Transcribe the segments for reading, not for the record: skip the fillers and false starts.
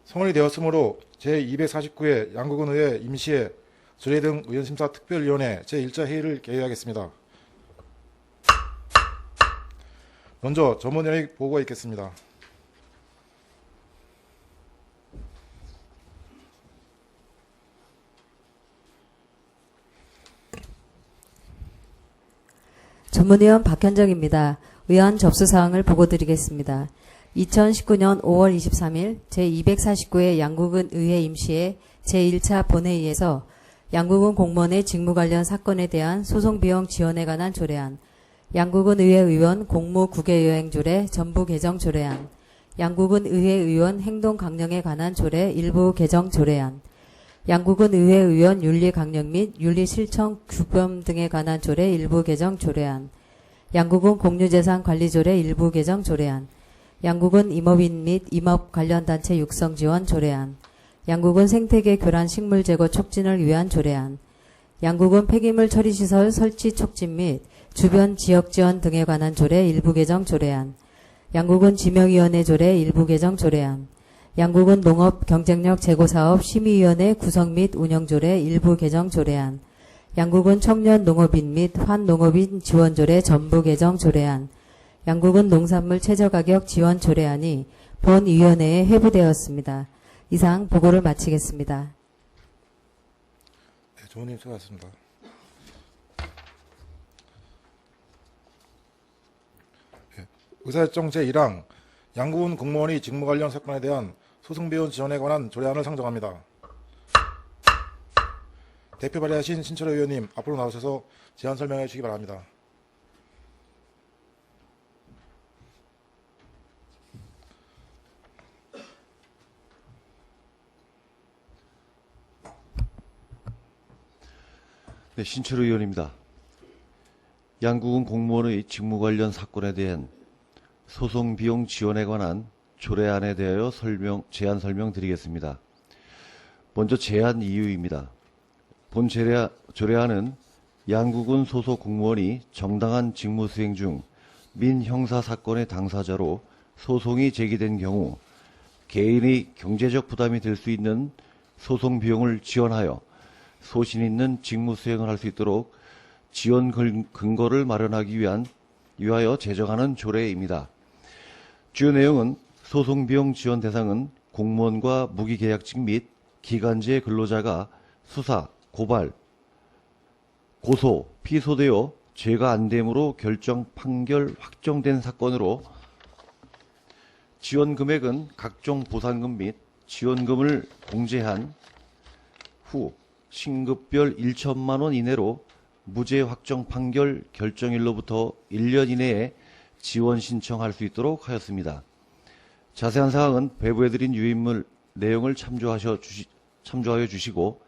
성원이 되었으므로 제249회 양국은 의회 임시회 조례 등 의원심사 특별위원회 제1차 회의를 개회하겠습니다. 먼저 전문위원회 보고가 있겠습니다. 전문위원 박현정입니다. 의안 접수사항을 보고드리겠습니다. 2019년 5월 23일 제249회 양국은 의회 임시회 제1차 본회의에서 양국은 공무원의 직무 관련 사건에 대한 소송비용 지원에 관한 조례안, 양국은 의회 의원 공무 국외여행 조례 전부 개정 조례안, 양국은 의회 의원 행동 강령에 관한 조례 일부 개정 조례안, 양국은 의회 의원 윤리 강령 및 윤리 실천 규범 등에 관한 조례 일부 개정 조례안, 양국은 공유재산 관리 조례 일부 개정 조례안, 양국은 임업인 및 임업 관련 단체 육성 지원 조례안, 양국은 생태계 교란 식물 제거 촉진을 위한 조례안, 양국은 폐기물 처리시설 설치 촉진 및 주변 지역 지원 등에 관한 조례 일부 개정 조례안, 양국은 지명위원회 조례 일부 개정 조례안, 양국은 농업 경쟁력 제고사업 심의위원회 구성 및 운영 조례 일부 개정 조례안, 양국은 청년 농업인 및 환농업인 지원 조례 전부 개정 조례안, 양국은 농산물 최저가격 지원 조례안이 본위원회에 회부되었습니다. 이상 보고를 마치겠습니다. 네, 조원님 수고하셨습니다. 네, 의사일정 제1항 양국은 공무원이 직무 관련 사건에 대한 소송비용 지원에 관한 조례안을 상정합니다. 대표 발의하신 신철호 의원님 앞으로 나오셔서 제안 설명해 주시기 바랍니다. 네, 신철호 의원입니다. 양국은 공무원의 직무 관련 사건에 대한 소송 비용 지원에 관한 조례안에 대하여 제안 설명드리겠습니다. 먼저 제안 이유입니다. 본 조례안은 양국은 소속 공무원이 정당한 직무 수행 중 민형사 사건의 당사자로 소송이 제기된 경우 개인의 경제적 부담이 될 수 있는 소송 비용을 지원하여 소신 있는 직무 수행을 할 수 있도록 지원 근거를 마련하기 위하여 제정하는 조례입니다. 주요 내용은 소송 비용 지원 대상은 공무원과 무기계약직 및 기간제 근로자가 수사, 고발, 고소, 피소되어 죄가 안 됨으로 결정, 판결 확정된 사건으로 지원 금액은 각종 보상금 및 지원금을 공제한 후 신급별 1천만 원 이내로 무죄 확정 판결 결정일로부터 1년 이내에 지원 신청할 수 있도록 하였습니다. 자세한 사항은 배부해드린 유인물 내용을 참조하여 주시고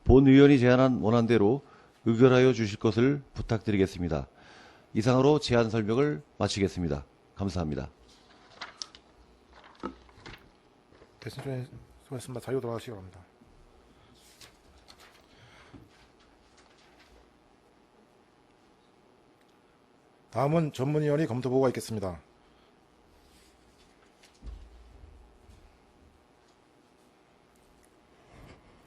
본 의원이 제안한 원안대로 의결하여 주실 것을 부탁드리겠습니다. 이상으로 제안 설명을 마치겠습니다. 감사합니다. 대신에 수고하셨습니다. 자유 돌아가시기 바랍니다. 다음은 전문위원회 검토보고가 있겠습니다.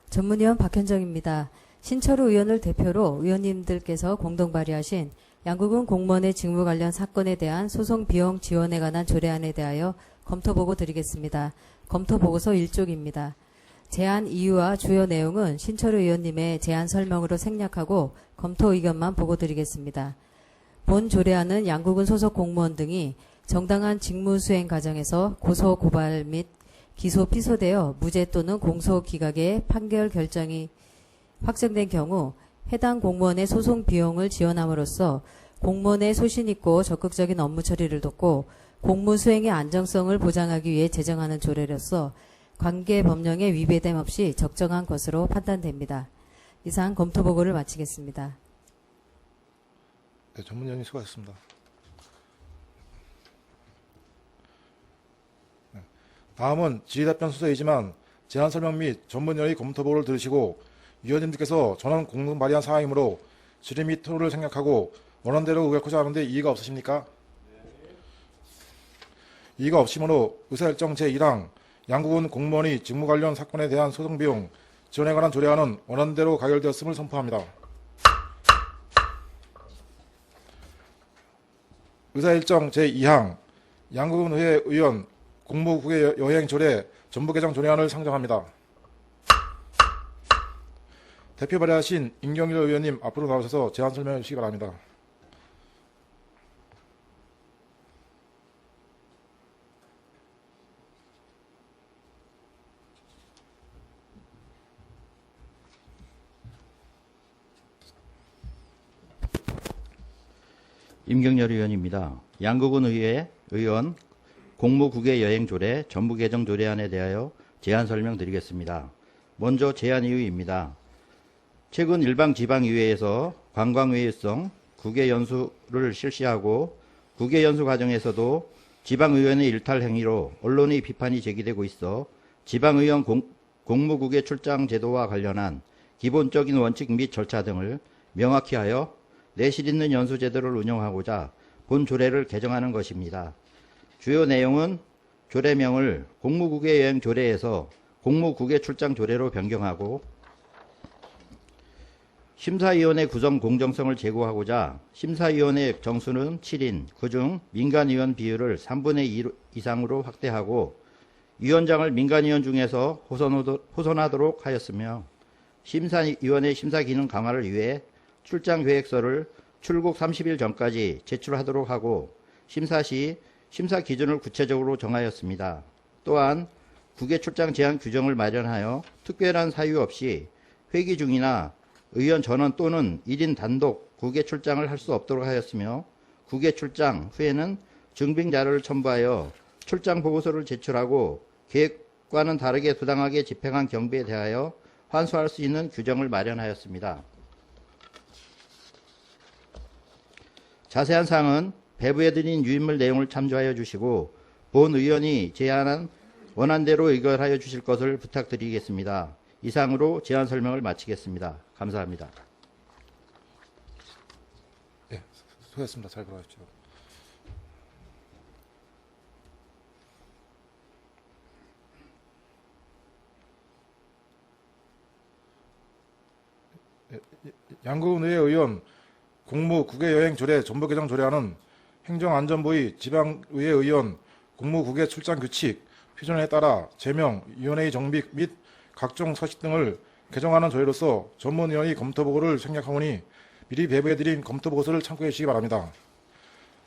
전문위원 박현정입니다. 신철호 의원을 대표로 의원님들께서 공동 발의하신 양국은 공무원의 직무 관련 사건에 대한 소송 비용 지원에 관한 조례안에 대하여 검토보고 드리겠습니다. 검토보고서 1쪽입니다. 제안 이유와 주요 내용은 신철호 의원님의 제안 설명으로 생략하고 검토 의견만 보고 드리겠습니다. 본 조례안은 양국은 소속 공무원 등이 정당한 직무 수행 과정에서 고소, 고발 및 기소, 피소되어 무죄 또는 공소 기각의 판결 결정이 확정된 경우 해당 공무원의 소송 비용을 지원함으로써 공무원의 소신 있고 적극적인 업무 처리를 돕고 공무 수행의 안정성을 보장하기 위해 제정하는 조례로서 관계 법령에 위배됨 없이 적정한 것으로 판단됩니다. 이상 검토 보고를 마치겠습니다. 네, 전문위원님 수고하셨습니다. 네, 다음은 질의답변 순서이지만 제안 설명 및 전문위원회 검토보고를 들으시고 위원님들께서 전원 공동 발의한 사항이므로 질의 및 토론을 생략하고 원안대로 의결하고자 하는데 이의가 없으십니까? 이의가 없으므로 의사일정 제1항 양국은 공무원이 직무 관련 사건에 대한 소송 비용 지원에 관한 조례안은 원안대로 가결되었음을 선포합니다. 의사일정 제2항 양국은 의회 의원 공무국외 여행 조례 전부 개정 조례안을 상정합니다. 대표 발의하신 임경일 의원님 앞으로 나오셔서 제안 설명해 주시기 바랍니다. 임경열 의원입니다. 양국은 의회 의원 공무국외 여행 조례 전부 개정 조례안에 대하여 제안 설명드리겠습니다. 먼저 제안 이유입니다. 최근 일방지방의회에서 관광외유성 국외연수를 실시하고 국외연수 과정에서도 지방의원의 일탈 행위로 언론의 비판이 제기되고 있어 지방의원 공무국외 출장 제도와 관련한 기본적인 원칙 및 절차 등을 명확히 하여 내실 있는 연수 제도를 운영하고자 본 조례를 개정하는 것입니다. 주요 내용은 조례명을 공무국외 여행 조례에서 공무국외 출장 조례로 변경하고 심사위원회 구성 공정성을 제고하고자 심사위원회 정수는 7인, 그중 민간위원 비율을 3분의 2 이상으로 확대하고 위원장을 민간위원 중에서 호선하도록 하였으며 심사위원회 심사 기능 강화를 위해 출장 계획서를 출국 30일 전까지 제출하도록 하고 심사 시 심사 기준을 구체적으로 정하였습니다. 또한 국외 출장 제한 규정을 마련하여 특별한 사유 없이 회기 중이나 의원 전원 또는 1인 단독 국외 출장을 할 수 없도록 하였으며 국외 출장 후에는 증빙 자료를 첨부하여 출장 보고서를 제출하고 계획과는 다르게 부당하게 집행한 경비에 대하여 환수할 수 있는 규정을 마련하였습니다. 자세한 사항은 배부해드린 유인물 내용을 참조하여 주시고 본 의원이 제안한 원안대로 의결하여 주실 것을 부탁드리겠습니다. 이상으로 제안 설명을 마치겠습니다. 감사합니다. 예, 수고했습니다. 잘 들어가십시오. 양국은 의회 의원 공무 국외여행 조례 전부 개정 조례안은 행정안전부의 지방의회 의원 공무 국외 출장 규칙 표준에 따라 제명, 위원회의 정비 및 각종 서식 등을 개정하는 조례로서 전문위원회 검토 보고를 생략하오니 미리 배부해드린 검토 보고서를 참고해 주시기 바랍니다.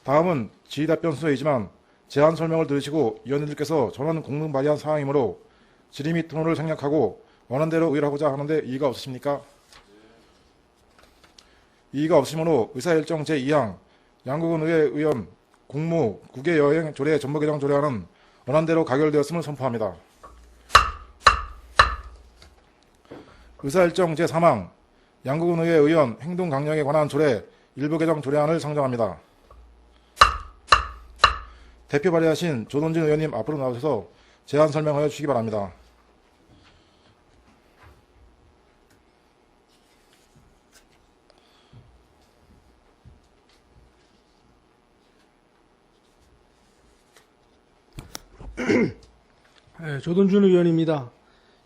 다음은 질의답변 순서이지만 제안 설명을 들으시고 위원님들께서 전원 공문 발의한 사항이므로 질의 및 토론을 생략하고 원안대로 의결하고자 하는데 이의가 없으십니까? 이의가 없으므로 의사일정 제2항 양국은 의회 의원 공무 국외여행 조례 전부 개정 조례안은 원안대로 가결되었음을 선포합니다. 의사일정 제3항 양국은 의회 의원 행동 강령에 관한 조례 일부 개정 조례안을 상정합니다. 대표 발의하신 조동진 의원님 앞으로 나오셔서 제안 설명하여 주시기 바랍니다. 조동준 의원입니다.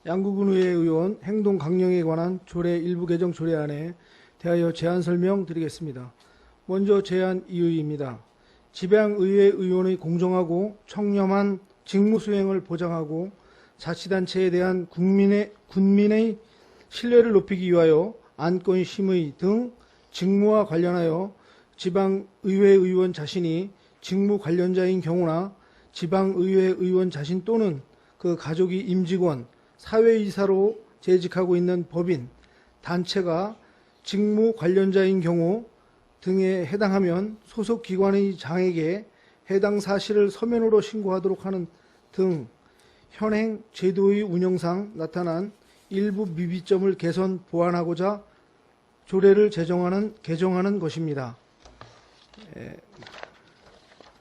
양국은 의회 의원 행동 강령에 관한 조례 일부 개정 조례안에 대하여 제안 설명 드리겠습니다. 먼저 제안 이유입니다. 지방의회 의원의 공정하고 청렴한 직무 수행을 보장하고 자치단체에 대한 군민의 신뢰를 높이기 위하여 안건 심의 등 직무와 관련하여 지방의회 의원 자신이 직무 관련자인 경우나 지방의회 의원 자신 또는 그 가족이 임직원, 사회이사로 재직하고 있는 법인, 단체가 직무 관련자인 경우 등에 해당하면 소속 기관의 장에게 해당 사실을 서면으로 신고하도록 하는 등 현행 제도의 운영상 나타난 일부 미비점을 개선 보완하고자 조례를 개정하는 것입니다.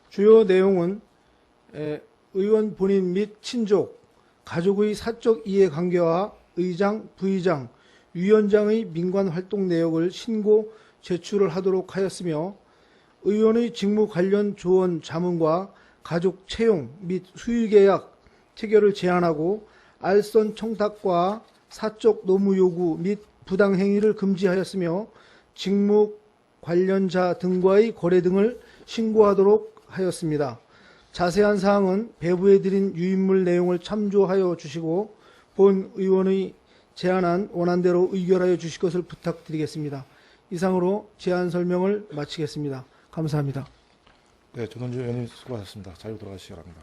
주요 내용은 의원 본인 및 친족, 가족의 사적 이해관계와 의장, 부의장, 위원장의 민관활동 내역을 신고 제출을 하도록 하였으며 의원의 직무 관련 조언 자문과 가족 채용 및 수의계약 체결을 제한하고 알선 청탁과 사적 노무 요구 및 부당 행위를 금지하였으며 직무 관련자 등과의 거래 등을 신고하도록 하였습니다. 자세한 사항은 배부해 드린 유인물 내용을 참조하여 주시고 본 의원의 제안안 원안대로 의결하여 주실 것을 부탁드리겠습니다. 이상으로 제안 설명을 마치겠습니다. 감사합니다. 네, 전원주 의원님 수고하셨습니다. 자유 돌아가시기 바랍니다.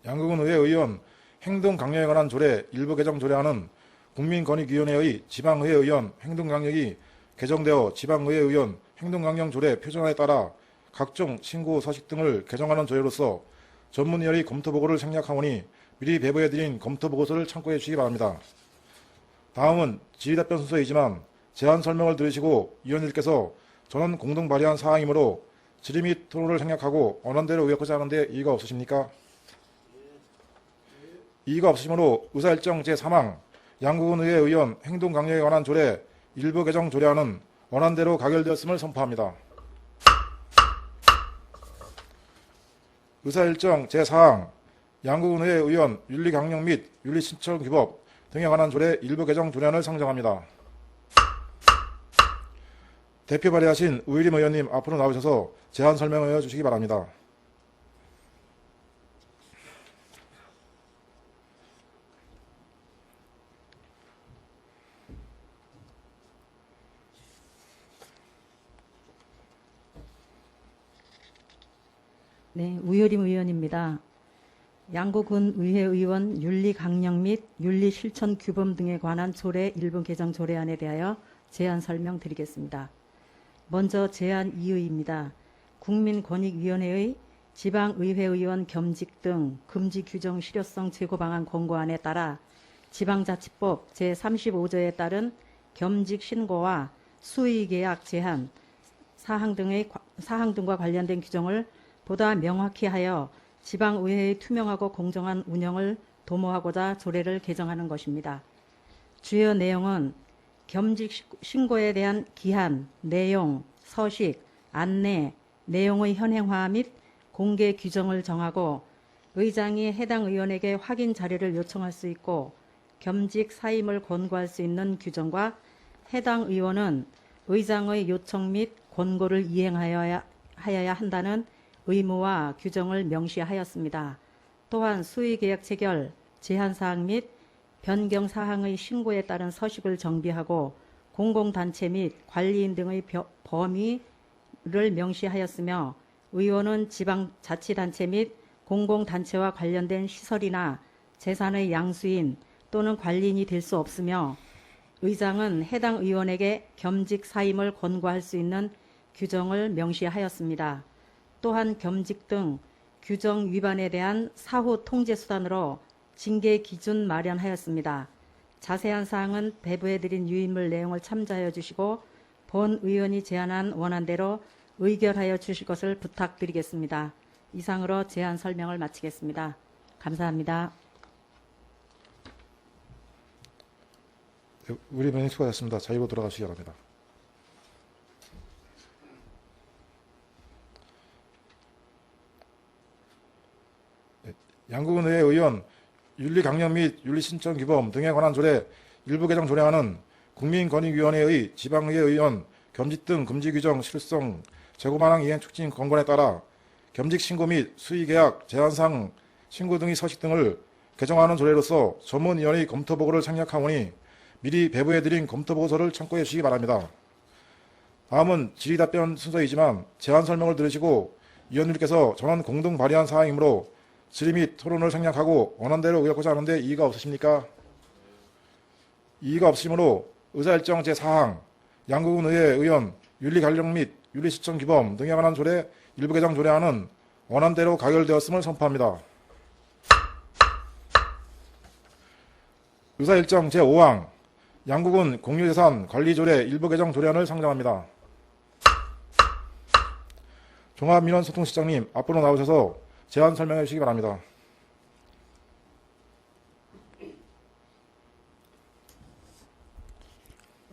양국은 의회 의원 행동 강령에 관한 조례 일부 개정 조례안은 국민권익위원회의 지방의회 의원 행동 강령이 개정되어 지방의회 의원 행동 강령 조례 표준화에 따라 각종 신고 서식 등을 개정하는 조례로서 전문위원회 검토 보고를 생략하오니 미리 배부해드린 검토 보고서를 참고해 주시기 바랍니다. 다음은 질의답변 순서이지만 제안 설명을 들으시고 위원님께서 전원 공동 발의한 사항이므로 질의 및 토론을 생략하고 원안대로 의결하고자 하는데 이의가 없으십니까? 이의가 없으시므로 의사일정 제3항 양국은 의회 의원 행동 강령에 관한 조례 일부 개정 조례안은 원안대로 가결되었음을 선포합니다. 의사일정 제4항 양국은 의회 의원 윤리 강령 및 윤리 신청 규법 등에 관한 조례 일부 개정 조례안을 상정합니다. 대표 발의하신 우일임 의원님 앞으로 나오셔서 제안 설명해 주시기 바랍니다. 네, 우여림 의원입니다. 양국은 의회 의원 윤리 강령 및 윤리 실천 규범 등에 관한 조례 일부 개정 조례안에 대하여 제안 설명드리겠습니다. 먼저 제안 이의입니다. 국민권익위원회의 지방의회 의원 겸직 등 금지 규정 실효성 제고 방안 권고안에 따라 지방자치법 제35조에 따른 겸직 신고와 수의계약 제한 사항 등과 관련된 규정을 보다 명확히 하여 지방의회의 투명하고 공정한 운영을 도모하고자 조례를 개정하는 것입니다. 주요 내용은 겸직 신고에 대한 기한, 내용, 서식, 안내, 내용의 현행화 및 공개 규정을 정하고 의장이 해당 의원에게 확인 자료를 요청할 수 있고 겸직 사임을 권고할 수 있는 규정과 해당 의원은 의장의 요청 및 권고를 이행하여야 한다는 의무와 규정을 명시하였습니다. 또한 수의계약 체결, 제한사항 및 변경사항의 신고에 따른 서식을 정비하고 공공단체 및 관리인 등의 범위를 명시하였으며 의원은 지방자치단체 및 공공단체와 관련된 시설이나 재산의 양수인 또는 관리인이 될 수 없으며 의장은 해당 의원에게 겸직 사임을 권고할 수 있는 규정을 명시하였습니다. 또한 겸직 등 규정 위반에 대한 사후 통제 수단으로 징계 기준 마련하였습니다. 자세한 사항은 배부해드린 유인물 내용을 참조하여 주시고 본 의원이 제안한 원안대로 의결하여 주실 것을 부탁드리겠습니다. 이상으로 제안 설명을 마치겠습니다. 감사합니다. 네, 우일임 의원님 수고하셨습니다. 자유로 돌아가시기 바랍니다. 양국은 의회 의원 윤리 강령 및 윤리 신청 규범 등에 관한 조례 일부 개정 조례안은 국민권익위원회의 지방의회 의원 겸직 등 금지 규정 실효성 제고 반항 이행 촉진 권고안에 따라 겸직 신고 및 수의계약 제한사항 신고 등의 서식 등을 개정하는 조례로서 전문위원회의 검토 보고를 생략하오니 미리 배부해드린 검토 보고서를 참고해 주시기 바랍니다. 다음은 질의답변 순서이지만 제안 설명을 들으시고 위원님께서 전원 공동 발의한 사항이므로 질의 및 토론을 생략하고 원안대로 의결하고자 하는데 이의가 없으십니까? 이의가 없으므로 의사일정 제4항 양국은 의회 의원 윤리 관령 및 윤리 실천 규범 등에 관한 조례 일부 개정 조례안은 원안대로 가결되었음을 선포합니다. 의사일정 제5항 양국은 공유재산 관리조례 일부 개정 조례안을 상정합니다. 종합민원소통실장님 앞으로 나오셔서 제안 설명해 주시기 바랍니다.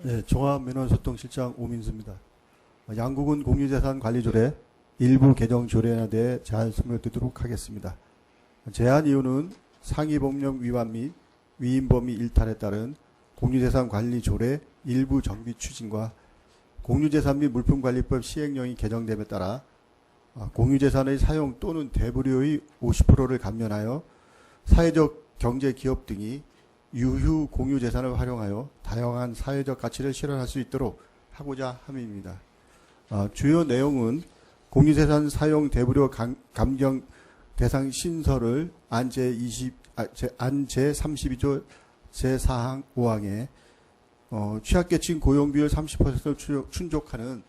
네, 종합민원소통실장 오민수입니다. 양국은 공유재산 관리조례 일부 개정 조례안에 대해 제안 설명을 드리도록 하겠습니다. 제안 이유는 상위법령 위반 및 위임 범위 일탈에 따른 공유재산 관리 조례 일부 정비 추진과 공유재산 및 물품관리법 시행령이 개정됨에 따라 공유재산의 사용 또는 대부료의 50%를 감면하여 사회적 경제 기업 등이 유휴 공유재산을 활용하여 다양한 사회적 가치를 실현할 수 있도록 하고자 함입니다. 주요 내용은 공유재산 사용 대부료 감경 대상 신설을 안 제32조 제4항 5항에 취약계층 고용비율 30%를 충족하는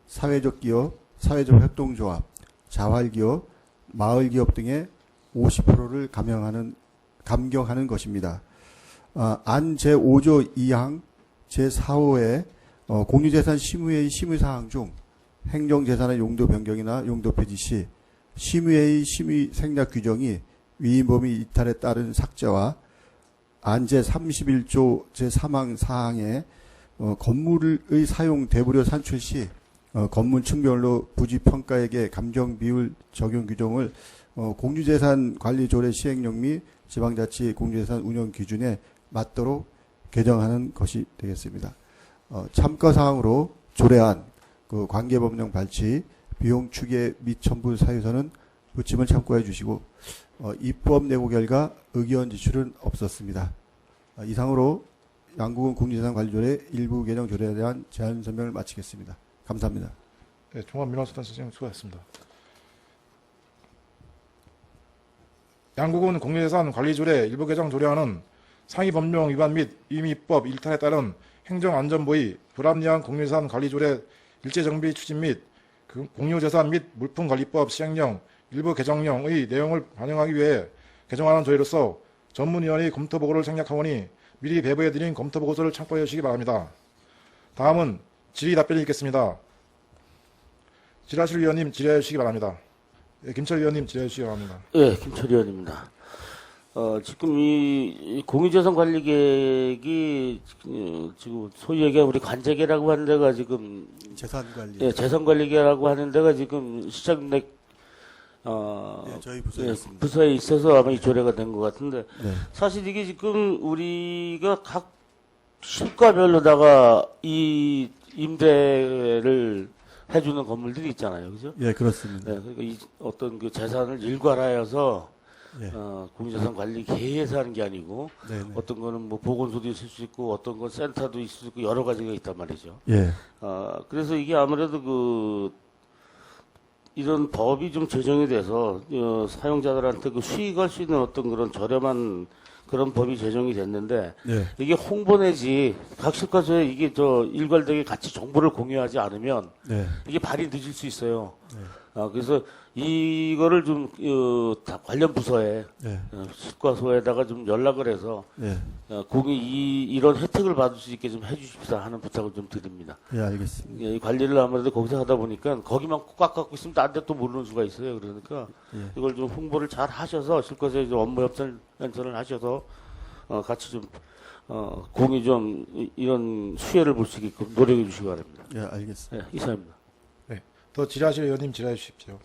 사회적 기업, 사회적 협동조합, 자활기업, 마을기업 등의 50%를 감경하는 것입니다. 안 제5조 2항 제4호의 공유재산 심의회의 심의사항 중 행정재산의 용도 변경이나 용도 폐지 시 심의회의 심의 생략 규정이 위임범위 이탈에 따른 삭제와 안 제31조 제3항 4항의 건물의 사용 대부료 산출 시 건물 층별로 부지평가액의 감경 비율 적용 규정을 공유재산 관리조례 시행령 및 지방자치 공유재산 운영 기준에 맞도록 개정하는 것이 되겠습니다. 참가사항으로 조례안, 관계법령 발치, 비용 추계 및 첨부 사유서는 부침을 참고해 주시고 입법 내고 결과 의견 지출은 없었습니다. 이상으로 양국은 공유재산관리조례 일부 개정 조례에 대한 제안 설명을 마치겠습니다. 감사합니다. 네, 종합민원수단 선생님 수고하셨습니다. 양국은 공유재산 관리조례 일부 개정 조례안은 상위법령 위반 및 위임입법 일탈에 따른 행정안전부의 불합리한 공유재산 관리조례 일제정비 추진 및 공유재산 및 물품관리법 시행령 일부 개정령의 내용을 반영하기 위해 개정하는 조례로서 전문위원회 검토보고를 생략하오니 미리 배부해드린 검토보고서를 참고해 주시기 바랍니다. 다음은 질의 답변이 있겠습니다. 질의하실 위원님 질의해 주시기 바랍니다. 네, 김철 위원님 질의해 주시기 바랍니다. 예, 김철 의원입니다. 지금 이 공유재산 관리 계획이 지금 소위 얘기하면 우리 관제계라고 하는 데가 지금 재산관리. 예, 재산관리계라고 하는 데가 지금 시장내 저희 부서에 있습니다. 부서에 있어서 아마 이 조례가 된 것 같은데 네. 사실 이게 지금 우리가 각 실과별로다가 이 임대를 해주는 건물들이 있잖아요, 그죠? 예, 그렇습니다. 네, 그러니까 이 어떤 그 재산을 일괄하여서 예. 공유재산 관리 계획에서 하는 게 아니고 네, 네. 어떤 거는 뭐 보건소도 있을 수 있고 어떤 건 센터도 있을 수 있고 여러 가지가 있단 말이죠. 예. 그래서 이게 아무래도 이런 법이 좀 제정이 돼서 사용자들한테 그 수익할 수 있는 어떤 그런 저렴한 그런 법이 제정이 됐는데 네. 이게 홍보 내지 각 실과소에 이게 일괄되게 같이 정보를 공유하지 않으면 네. 이게 발이 늦을 수 있어요. 네. 그래서 이거를 좀 다 관련 부서에 네. 실과소에다가 좀 연락을 해서 네. 이런 혜택을 받을 수 있게 좀 해주십사 하는 부탁을 좀 드립니다. 예, 알겠습니다. 이 관리를 아무래도 거기서 하다 보니까 거기만 꽉 갖고 있으면 딴 데 또 모르는 수가 있어요. 그러니까 예. 이걸 좀 홍보를 잘 하셔서 실과소에 좀 업무 협선을 하셔서 같이 좀 공유 좀 이런 수혜를 볼 수 있게끔 노력해 주시기 바랍니다. 예, 알겠습니다. 네, 이상입니다. 네, 더 질의하실 의원님 질의해 주십시오.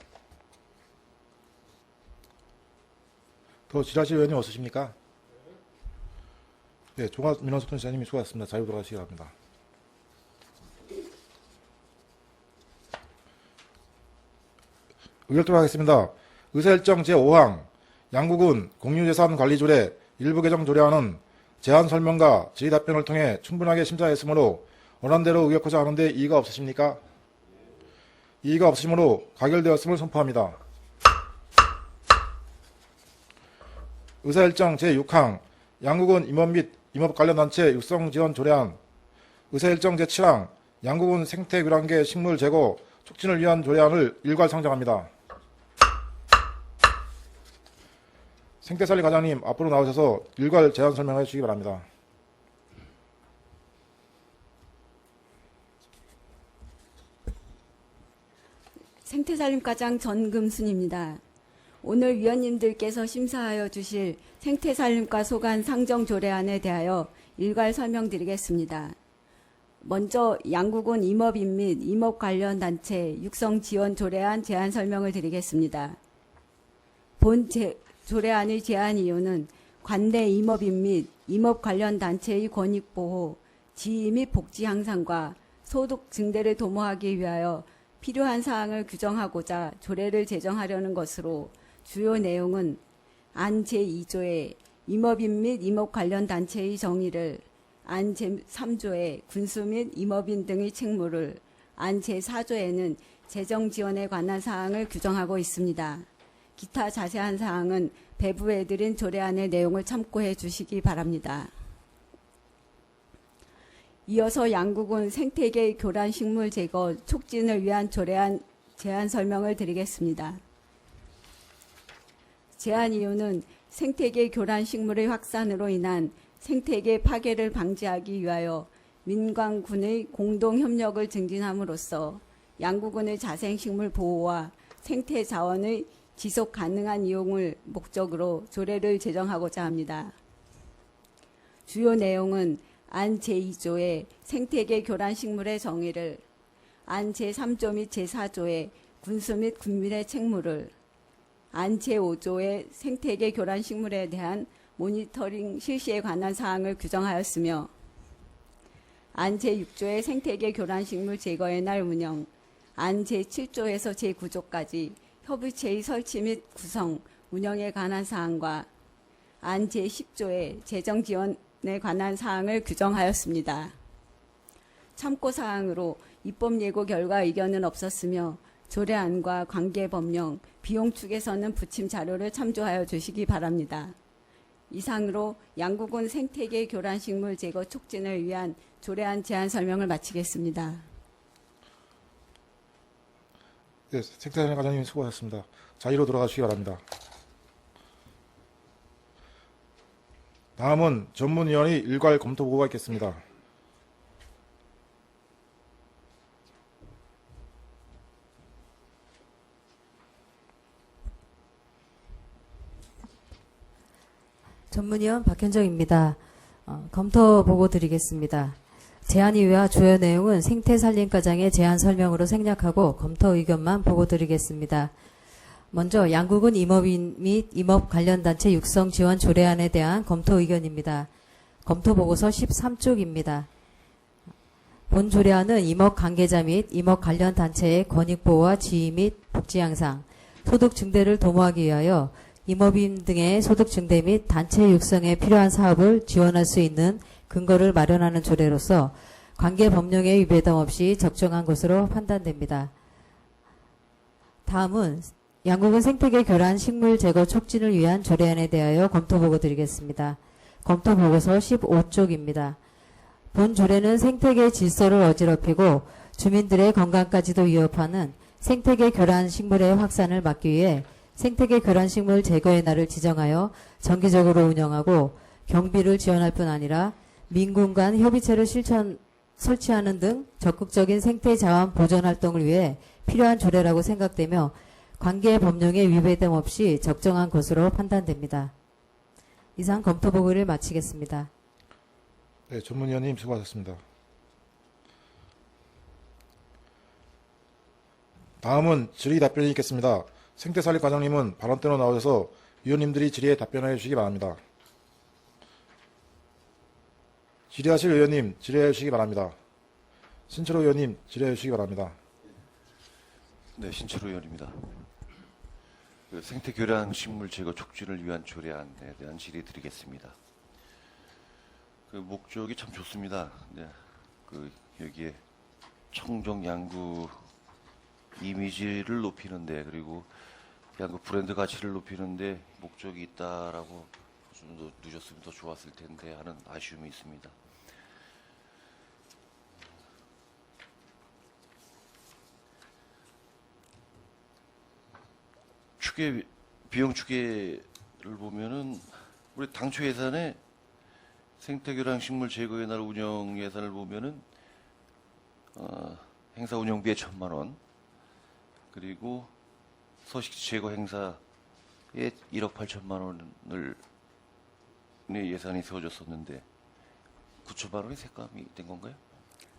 더 질의하실 의원님 없으십니까? 네, 종합민원소통 시장님이 수고하셨습니다. 자유 돌아가시기 바랍니다. 의결토록 하겠습니다. 의사일정 제5항 양국은 공유재산관리조례 일부 개정 조례안은 제안 설명과 질의 답변을 통해 충분하게 심사했으므로 원안대로 의결코자 하는데 이의가 없으십니까? 이의가 없으시므로 가결되었음을 선포합니다. 의사일정 제6항 양국은 임업 및 임업 관련 단체 육성 지원 조례안 의사일정 제7항 양국은 생태 위란계 식물 제거 촉진을 위한 조례안을 일괄 상정합니다. 생태살리 과장님 앞으로 나오셔서 일괄 제안 설명해 주시기 바랍니다. 생태살림과장 전금순입니다. 오늘 위원님들께서 심사하여 주실 생태살림과 소관 상정 조례안에 대하여 일괄 설명드리겠습니다. 먼저 양구군 임업인 및 임업 관련 단체 육성 지원 조례안 제안 설명을 드리겠습니다. 본 조례안의 제안 이유는 관내 임업인 및 임업 관련 단체의 권익 보호, 지위 및 복지 향상과 소득 증대를 도모하기 위하여 필요한 사항을 규정하고자 조례를 제정하려는 것으로 주요 내용은 안 제2조에 임업인 및 임업 관련 단체의 정의를, 안 제3조에 군수 및 임업인 등의 책무를, 안 제4조에는 재정 지원에 관한 사항을 규정하고 있습니다. 기타 자세한 사항은 배부해드린 조례안의 내용을 참고해 주시기 바랍니다. 이어서 양구군 생태계 교란 식물 제거 촉진을 위한 조례안 제안 설명을 드리겠습니다. 제안 이유는 생태계 교란 식물의 확산으로 인한 생태계 파괴를 방지하기 위하여 민간 군의 공동 협력을 증진함으로써 양구군의 자생식물 보호와 생태 자원의 지속 가능한 이용을 목적으로 조례를 제정하고자 합니다. 주요 내용은 안 제2조의 생태계 교란 식물의 정의를, 안 제3조 및 제4조의 군수 및 군민의 책무를, 안 제5조의 생태계 교란 식물에 대한 모니터링 실시에 관한 사항을 규정하였으며, 안 제6조의 생태계 교란 식물 제거의 날 운영, 안 제7조에서 제9조까지 협의체의 설치 및 구성, 운영에 관한 사항과 안 제10조의 재정 지원에 관한 사항을 규정하였습니다. 참고사항으로 입법 예고 결과 의견은 없었으며 조례안과 관계 법령, 비용 축에서는 부침 자료를 참조하여 주시기 바랍니다. 이상으로 양구군 생태계 교란식물 제거 촉진을 위한 조례안 제안 설명을 마치겠습니다. 네, 생태사령 과장님 수고하셨습니다. 자리로 돌아가시기 바랍니다. 다음은 전문위원회 일괄 검토 보고가 있겠습니다. 전문위원 박현정입니다. 검토 보고 드리겠습니다. 제안 이유와 주요 내용은 생태산림과장의 제안 설명으로 생략하고 검토 의견만 보고 드리겠습니다. 먼저 양구군 임업인 및 임업 관련 단체 육성 지원 조례안에 대한 검토 의견입니다. 검토 보고서 13쪽입니다. 본 조례안은 임업 관계자 및 임업 관련 단체의 권익 보호와 지위 및 복지 향상, 소득 증대를 도모하기 위하여 임업인 등의 소득 증대 및 단체 육성에 필요한 사업을 지원할 수 있는 근거를 마련하는 조례로서 관계 법령에 위배됨 없이 적정한 것으로 판단됩니다. 다음은 양구군 생태계 교란 식물 제거 촉진을 위한 조례안에 대하여 검토 보고 드리겠습니다. 검토 보고서 15쪽입니다. 본 조례는 생태계 질서를 어지럽히고 주민들의 건강까지도 위협하는 생태계 교란 식물의 확산을 막기 위해 생태계 교란식물 제거의 날을 지정하여 정기적으로 운영하고 경비를 지원할 뿐 아니라 민군 간 협의체를 설치하는 등 적극적인 생태 자원 보존 활동을 위해 필요한 조례라고 생각되며 관계 법령에 위배됨 없이 적정한 것으로 판단됩니다. 이상 검토 보고를 마치겠습니다. 네, 전문위원님 수고하셨습니다. 다음은 질의 답변이 있겠습니다. 생태살림 과장님은 발언대로 나오셔서 위원님들이 질의에 답변해 주시기 바랍니다. 질의하실 의원님 질의해 주시기 바랍니다. 신철호 의원님 질의해 주시기 바랍니다. 네, 신철호 의원입니다. 생태교란 식물 제거 촉진을 위한 조례안에 대한 질의 드리겠습니다. 목적이 참 좋습니다. 네, 여기에 청정 양구 이미지를 높이는데 그리고 양구 브랜드 가치를 높이는데 목적이 있다라고 좀 더 늦었으면 더 좋았을 텐데 하는 아쉬움이 있습니다. 비용 추계를 보면은 우리 당초 예산에 생태교란 식물 제거의 날 운영 예산을 보면은 행사 운영비에 1,000만 원 그리고 서식지 제거 행사에 1억 8천만 원을 예산이 세워졌었는데 9천만 원이 삭감이 된 건가요?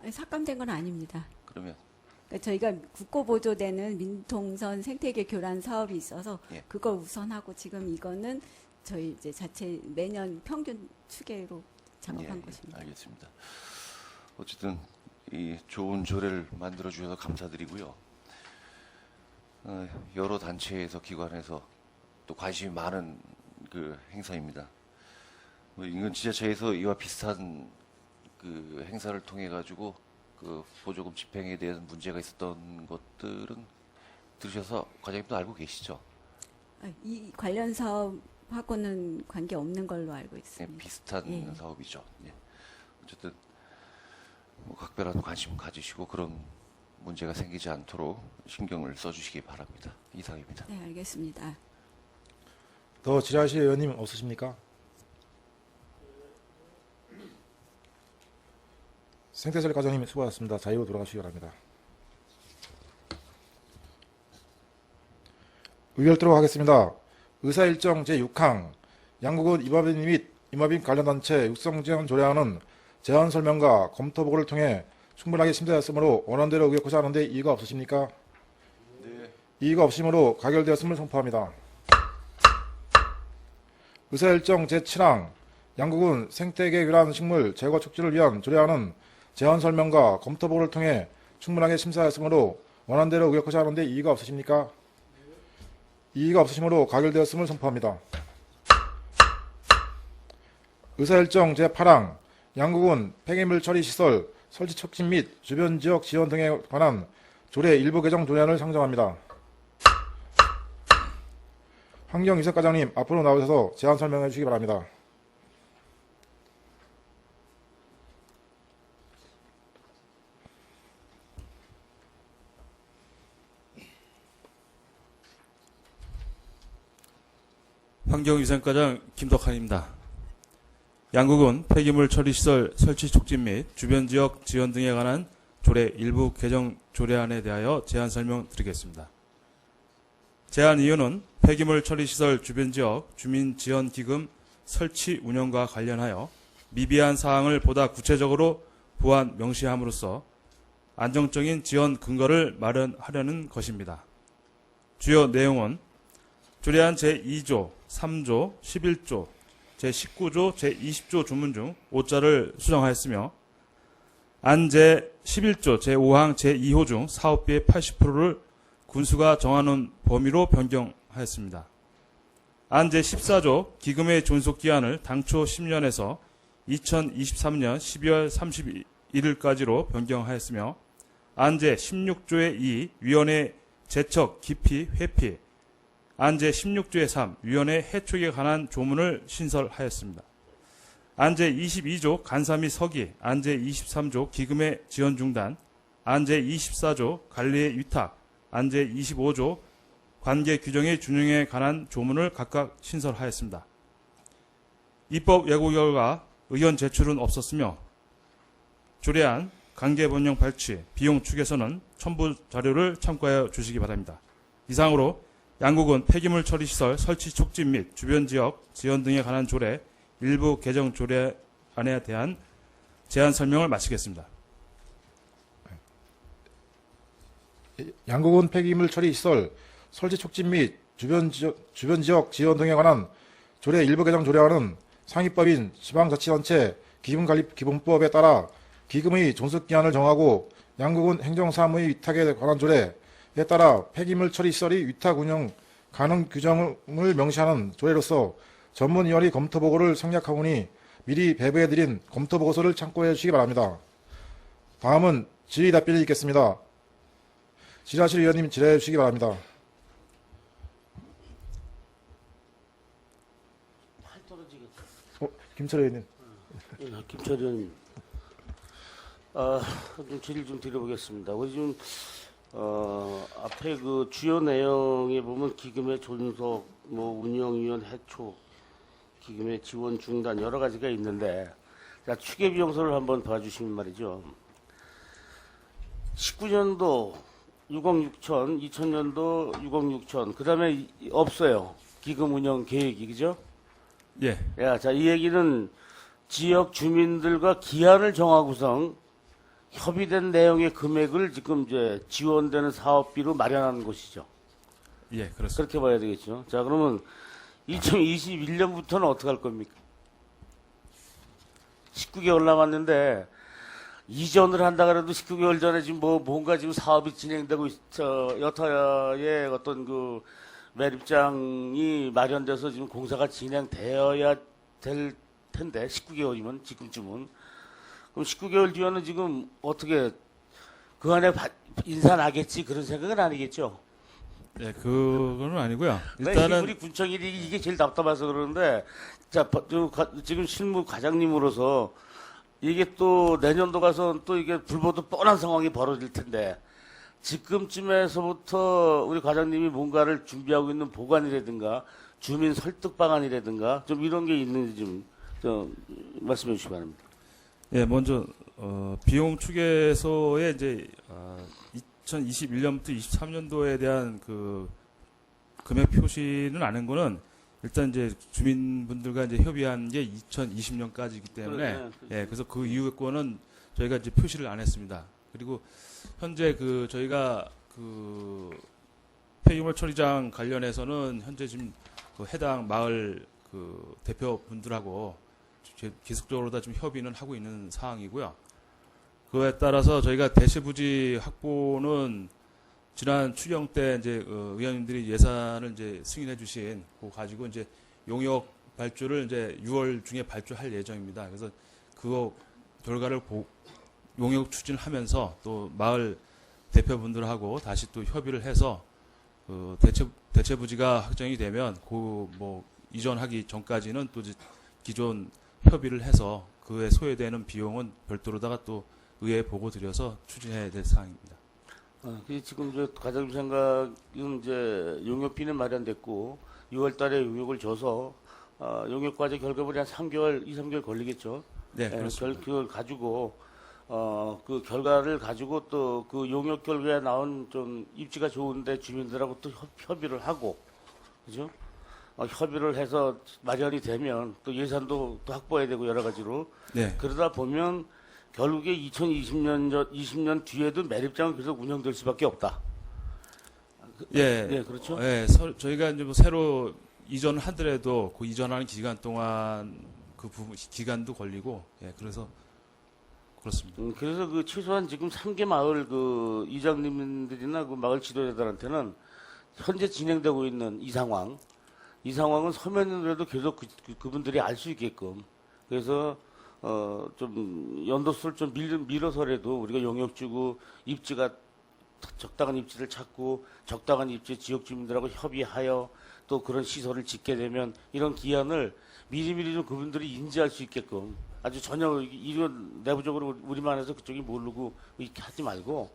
아니, 삭감된 건 아닙니다. 그러면 그러니까 저희가 국고보조되는 민통선 생태계 교란 사업이 있어서 예. 그걸 우선하고 지금 이거는 저희 이제 자체 매년 평균 추계로 작업한 예, 것입니다. 알겠습니다. 어쨌든 이 좋은 조례를 만들어 주셔서 감사드리고요. 여러 단체에서 기관에서 또 관심이 많은 그 행사입니다. 뭐 인근지자체에서 이와 비슷한 그 행사를 통해 가지고 그 보조금 집행에 대한 문제가 있었던 것들은 들으셔서 과장님도 알고 계시죠? 이 관련 사업하고는 관계 없는 걸로 알고 네, 있습니다. 비슷한 예. 사업이죠. 예. 어쨌든 뭐 각별한 관심 가지시고 그런 문제가 생기지 않도록 신경을 써주시기 바랍니다. 이상입니다. 네, 알겠습니다. 더 질의하실 의원님 없으십니까? 생태설 과장님 수고하셨습니다. 자유로 돌아가시기 바랍니다. 의결토록 하겠습니다. 의사일정 제6항 양국은 임업인 및 임업인 관련단체 육성지원 조례안은 제안 설명과 검토 보고를 통해 충분하게 심사되었으므로 원안대로 의결코자 하는데 이의가 없으십니까? 네. 이의가 없으므로 가결되었음을 선포합니다. 의사일정 제7항 양국은 생태계 교란 식물 제거 촉진을 위한 조례안은 제안 설명과 검토 보고를 통해 충분하게 심사하였으므로 원안대로 의결코자 하는데 이의가 없으십니까? 이의가 없으시므로 가결되었음을 선포합니다. 의사일정 제8항 양국은 폐기물 처리 시설 설치 촉진 및 주변 지역 지원 등에 관한 조례 일부 개정 조례안을 상정합니다. 환경위생과장님 앞으로 나오셔서 제안 설명해 주시기 바랍니다. 환경위생과장 김덕한입니다. 양국은 폐기물 처리시설 설치 촉진 및 주변 지역 지원 등에 관한 조례 일부 개정 조례안에 대하여 제안 설명드리겠습니다. 제안 이유는 폐기물 처리시설 주변 지역 주민 지원 기금 설치 운영과 관련하여 미비한 사항을 보다 구체적으로 보완 명시함으로써 안정적인 지원 근거를 마련하려는 것입니다. 주요 내용은 조례안 제2조, 3조, 11조, 제19조, 제20조 조문 중 5자를 수정하였으며 안 제11조, 제5항, 제2호 중 사업비의 80%를 군수가 정하는 범위로 변경하였습니다. 안 제14조 기금의 존속기한을 당초 10년에서 2023년 12월 31일까지로 변경하였으며 안 제16조의 2 위원회 제척, 기피, 회피, 안 제16조의 3 위원회 해촉에 관한 조문을 신설하였습니다. 안 제22조 간사 및 서기, 안 제23조 기금의 지원 중단, 안 제24조 관리의 위탁, 안 제25조 관계 규정의 준용에 관한 조문을 각각 신설하였습니다. 입법 예고 결과 의견 제출은 없었으며 조례안 관계 번영 발췌, 비용 축에서는 첨부 자료를 참고하여 주시기 바랍니다. 이상으로 양국은 폐기물 처리 시설 설치 촉진 및 주변 지역 지원 등에 관한 조례 일부 개정 조례안에 대한 제안 설명을 마치겠습니다. 양국은 폐기물 처리 시설 설치 촉진 및 주변 지역 지원 등에 관한 조례 일부 개정 조례안은 상위법인 지방자치단체 기금관리기본법에 따라 기금의 존속기한을 정하고 양국은 행정사무의 위탁에 관한 조례에 따라 폐기물 처리 시설이 위탁 운영 가능 규정을 명시하는 조례로서 전문위원회 검토 보고를 생략하오니 미리 배부해드린 검토 보고서를 참고해 주시기 바랍니다. 다음은 질의 답변이 있겠습니다. 질의하실 의원님 질의해 주시기 바랍니다. 김철 의원님. 김철 의원님. 좀 질의 좀 드려보겠습니다. 우리 지금 앞에 그 주요 내용에 보면 기금의 존속, 뭐 운영위원 해촉, 기금의 지원 중단 여러 가지가 있는데, 자, 추계 비용서를 한번 봐주시면 말이죠. 19년도 6억 6천, 2000년도 6억 6천, 그 다음에 없어요. 기금 운영 계획이, 그죠? 예, 자, 이 얘기는 지역 주민들과 기한을 정하고선 협의된 내용의 금액을 지금 이제 지원되는 사업비로 마련하는 것이죠. 예, 그렇습니다. 그렇게 봐야 되겠죠. 자, 그러면 2021년부터는 어떻게 할 겁니까? 19개월 남았는데 이전을 한다 그래도 19개월 전에 지금 뭔가 지금 사업이 진행되고 여타의 어떤 그 매립장이 마련돼서 지금 공사가 진행되어야 될 텐데 19개월이면 지금쯤은 그럼 19개월 뒤에는 지금 어떻게 그 안에 인사 나겠지 그런 생각은 아니겠죠. 예, 그거는 아니고요. 일단은 일단은 우리 군청이 이게 제일 답답해서 그러는데 자 지금 실무 과장님으로서 이게 또 내년도 가서 또 이게 불보듯 뻔한 상황이 벌어질 텐데 지금쯤에서부터 우리 과장님이 뭔가를 준비하고 있는 보관이라든가 주민 설득 방안이라든가 좀 이런 게 있는지 좀 말씀해 주시기 바랍니다. 예, 먼저 비용 추계서에 이제 2021년부터 23년도에 대한 그 금액 표시는 아는 거는 일단 이제 주민분들과 이제 협의한 게 2020년까지이기 때문에 예, 그래서 그 이후 거는 저희가 이제 표시를 안 했습니다. 그리고 현재 그 저희가 그 폐기물 처리장 관련해서는 현재 지금 그 해당 마을 그 대표분들하고 계속적으로 다 좀 협의는 하고 있는 상황이고요. 그에 따라서 저희가 대체부지 확보는 지난 추경 때 이제 의원님들이 예산을 이제 승인해 주신 그거 가지고 이제 용역 발주를 이제 6월 중에 발주할 예정입니다. 그래서 그거 결과를 용역 추진하면서 또 마을 대표분들하고 다시 또 협의를 해서 그 대체부지가 확정이 되면 그 뭐 이전하기 전까지는 또 기존 협의를 해서 그에 소요되는 비용은 별도로다가 또 의회에 보고 드려서 추진해야 될 사항입니다. 지금 저 과장님 생각은 이제 용역비는 마련됐고 6월 달에 용역을 줘서 용역 과제 결과물이 한 3개월, 2, 3개월 걸리겠죠. 네, 그렇습니다. 그걸 가지고 그 결과를 가지고 또 그 용역 결과에 나온 좀 입지가 좋은데 주민들하고 또 협의를 하고 그죠? 협의를 해서 마련이 되면 또 예산도 또 확보해야 되고 여러 가지로 네. 그러다 보면 결국에 2020년 뒤에도 매립장은 계속 운영될 수밖에 없다. 예, 네, 그렇죠. 예, 저희가 이제 뭐 새로 이전하더라도 그 이전하는 기간 동안 그 부분 기간도 걸리고, 예, 그래서 그렇습니다. 그래서 그 최소한 지금 3개 마을 그 이장님들이나 그 마을 지도자들한테는 현재 진행되고 있는 이 상황은 서면으로도 계속 그분들이 알 수 있게끔 그래서 좀 연도수를 좀 밀어서라도 우리가 용역 주고 입지가 적당한 입지를 찾고 적당한 입지 지역 주민들하고 협의하여 또 그런 시설을 짓게 되면 이런 기한을 미리미리 좀 그분들이 인지할 수 있게끔 아주 전혀 이런 내부적으로 우리만 해서 그쪽이 모르고 이렇게 하지 말고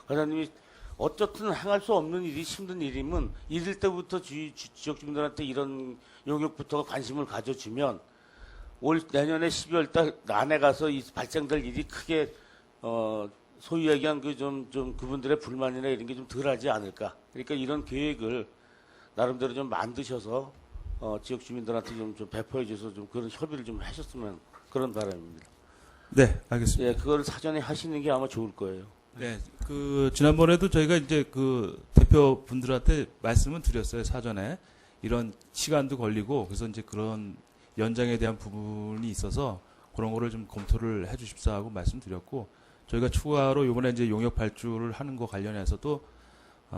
과장님이 어쨌든 행할 수 없는 일이 힘든 일이면 이럴 때부터 지역 주민들한테 이런 용역부터 관심을 가져주면 내년에 12월 달 안에 가서 이 발생될 일이 크게 소위 얘기한 그 좀 그분들의 불만이나 이런 게 좀 덜하지 않을까. 그러니까 이런 계획을 나름대로 좀 만드셔서 지역 주민들한테 좀 배포해 줘서 좀 그런 협의를 좀 하셨으면 그런 바람입니다. 네, 알겠습니다. 예, 그걸 사전에 하시는 게 아마 좋을 거예요. 네, 그 지난번에도 저희가 이제 그 대표분들한테 말씀은 드렸어요. 사전에 이런 시간도 걸리고 그래서 이제 그런 연장에 대한 부분이 있어서 그런 거를 좀 검토를 해주십사 하고 말씀드렸고 저희가 추가로 이번에 이제 용역 발주를 하는 거 관련해서도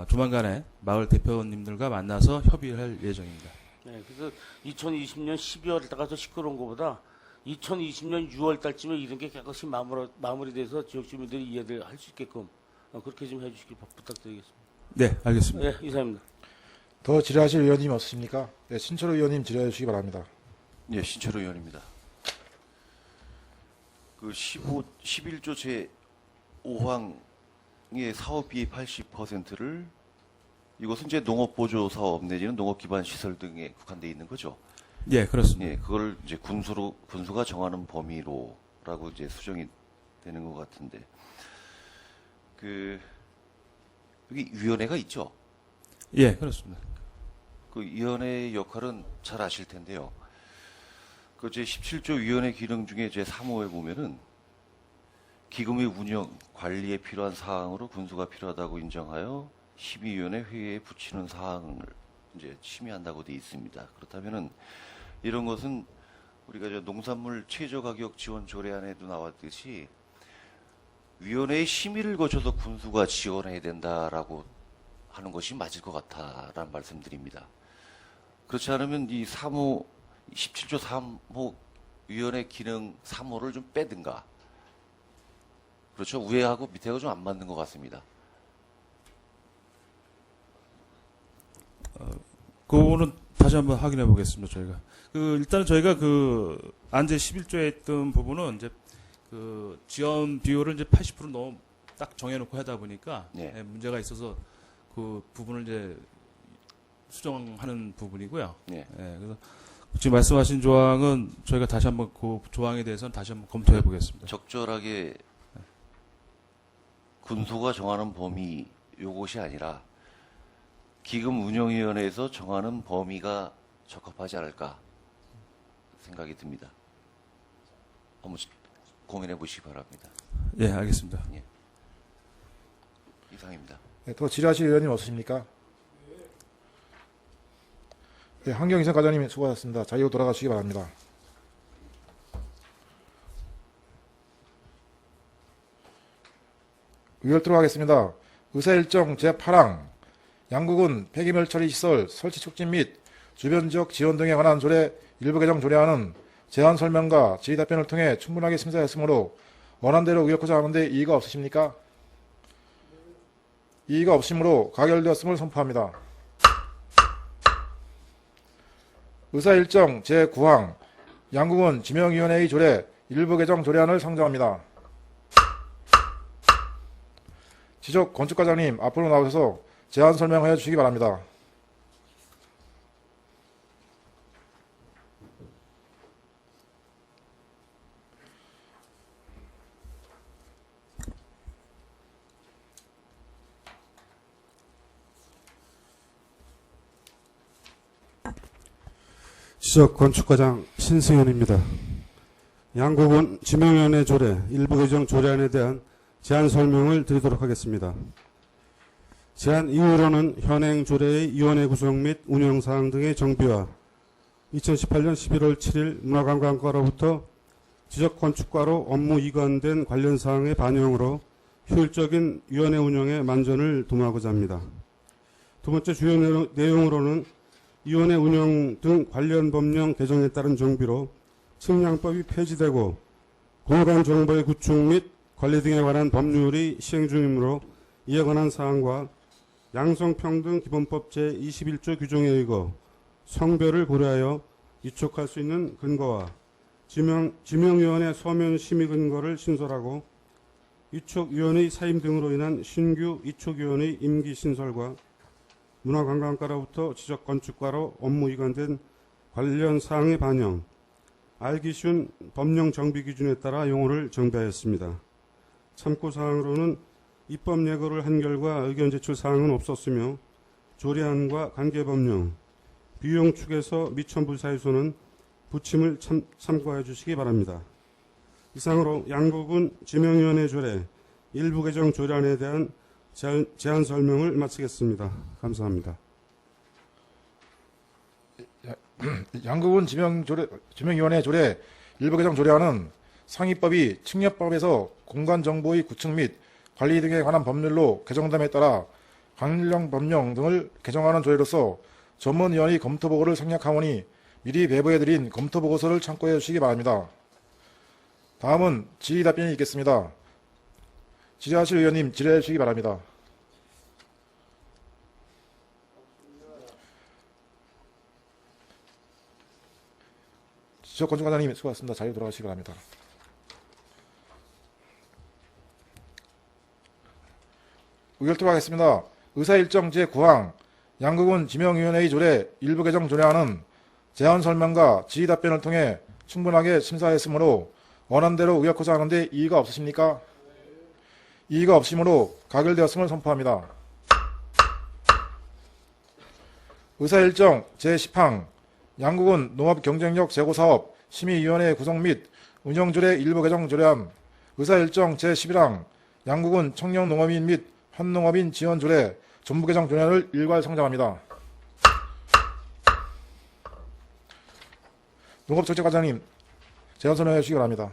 조만간에 마을 대표님들과 만나서 협의할 예정입니다. 네, 그래서 2020년 12월에 가서 시끄러운 것보다 2020년 6월 달쯤에 이런 게 깨끗이 마무리돼서 지역 주민들이 이해를 할 수 있게끔 그렇게 좀 해주시길 부탁드리겠습니다. 네, 알겠습니다. 네, 이상입니다. 더 질의하실 의원님 없으십니까? 네, 신철호 의원님 질의해 주시기 바랍니다. 예, 신철호 의원입니다. 그 11조 제 5항의 사업비의 80%를 이것은 이제 농업보조 사업 내지는 농업기반 시설 등에 국한되어 있는 거죠. 예, 그렇습니다. 예, 그걸 이제 군수가 정하는 범위로라고 이제 수정이 되는 것 같은데, 여기 위원회가 있죠. 예, 그렇습니다. 그 위원회의 역할은 잘 아실 텐데요. 그 제 17조 위원회 기능 중에 제 3호에 보면은 기금의 운영, 관리에 필요한 사항으로 군수가 필요하다고 인정하여 심의위원회 회의에 붙이는 사항을 이제 심의한다고 되어 있습니다. 그렇다면은 이런 것은 우리가 저 농산물 최저가격 지원 조례안에도 나왔듯이 위원회의 심의를 거쳐서 군수가 지원해야 된다라고 하는 것이 맞을 것 같다라는 말씀드립니다. 그렇지 않으면 이 3호 17조 3호 위원회 기능 3호를 좀 빼든가. 그렇죠. 위에하고 밑에가 좀 안 맞는 것 같습니다. 그 부분은 다시 한번 확인해 보겠습니다. 저희가 일단은 저희가 안제 11조에 있던 부분은 이제 지원 비율을 이제 80% 너무 딱 정해놓고 하다 보니까 네. 문제가 있어서 그 부분을 이제 수정하는 부분이고요. 네. 그래서 지금 말씀하신 조항은 저희가 다시 한번 그 조항에 대해서는 다시 한번 검토해 보겠습니다. 적절하게 군수가 정하는 범위 요것이 아니라 기금 운영위원회에서 정하는 범위가 적합하지 않을까 생각이 듭니다. 한번 고민해 보시기 바랍니다. 예, 알겠습니다. 이상입니다. 네, 더 질의하실 의원님 없으십니까? 네, 환경위생 과장님 수고하셨습니다. 자리로 돌아가시기 바랍니다. 의결 들어가겠습니다. 의사일정 제8항 양국은 폐기물 처리 시설 설치 촉진 및 주변 지역 지원 등에 관한 조례 일부 개정 조례안은 제안 설명과 질의 답변을 통해 충분하게 심사했으므로 원안대로 의결코자 하는데 이의가 없으십니까? 이의가 없으므로 가결되었음을 선포합니다. 의사일정 제9항 양국은 지명위원회의 조례 일부 개정 조례안을 상정합니다. 지적 건축과장님 앞으로 나오셔서 제안 설명해 주시기 바랍니다. 지적 건축과장 신승현입니다. 양국은 지명위원회 조례 일부 개정 조례안에 대한 제안 설명을 드리도록 하겠습니다. 제안 이유로는 현행 조례의 위원회 구성 및 운영사항 등의 정비와 2018년 11월 7일 문화관광과로부터 지적건축과로 업무 이관된 관련 사항의 반영으로 효율적인 위원회 운영에 만전을 도모하고자 합니다. 두 번째 주요 내용으로는 위원회 운영 등 관련 법령 개정에 따른 정비로 측량법이 폐지되고 공간정보의 구축 및 관리 등에 관한 법률이 시행 중이므로 이에 관한 사항과 양성평등기본법 제21조 규정에 의거 성별을 고려하여 위촉할 수 있는 근거와 지명위원회 서면 심의 근거를 신설하고 위촉위원의 사임 등으로 인한 신규 위촉위원의 임기 신설과 문화관광과로부터 지적건축과로 업무 이관된 관련 사항의 반영, 알기 쉬운 법령 정비 기준에 따라 용어를 정비하였습니다. 참고사항으로는 입법 예고를 한 결과 의견 제출 사항은 없었으며 조례안과 관계법령, 비용 축에서 미천부 사유소는 부침을 참고해 주시기 바랍니다. 이상으로 양국은 지명위원회 조례 일부 개정 조례안에 대한 제안 설명을 마치겠습니다. 감사합니다. 양국은 지명위원회 조례 일부 개정 조례안은 상위법이 측량법에서 공간정보의 구축 및 관리 등에 관한 법률로 개정됨에 따라 관련 법령 등을 개정하는 조례로서 전문위원회 검토보고를 생략하오니 미리 배부해드린 검토보고서를 참고해 주시기 바랍니다. 다음은 질의 답변이 있겠습니다. 질의하실 의원님 질의해 주시기 바랍니다. 지적건축과장님 수고하셨습니다. 자리로 돌아가시기 바랍니다. 의결 들어가겠습니다. 의사일정 제9항 양국은 지명위원회의 조례 일부 개정 조례안은 제안 설명과 질의 답변을 통해 충분하게 심사했으므로 원안대로 의결코자 하는데 이의가 없으십니까? 이의가 없으므로 가결되었음을 선포합니다. 의사일정 제10항 양국은 농업 경쟁력 제고사업 심의위원회 구성 및 운영조례 일부 개정 조례안 의사일정 제11항 양국은 청년농업인 및 한농업인 지원조례 전부 개정 조례를 일괄 상정합니다. 농업정책과장님, 제안 설명해 주시기 바랍니다.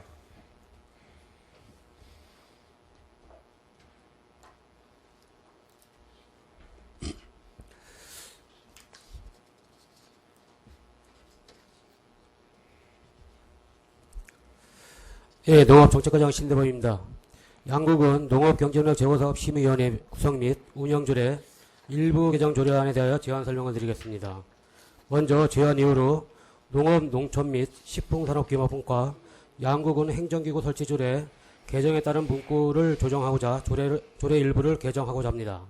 예, 농업정책과장 신대범입니다. 양국은 농업경쟁력 제고사업 심의위원회 구성 및 운영조례 일부 개정 조례안에 대하여 제안 설명을 드리겠습니다. 먼저 제안 이후로 농업, 농촌 및 식품산업기업법과 양국은 행정기구 설치조례 개정에 따른 문구를 조정하고자 조례 일부를 개정하고자 합니다.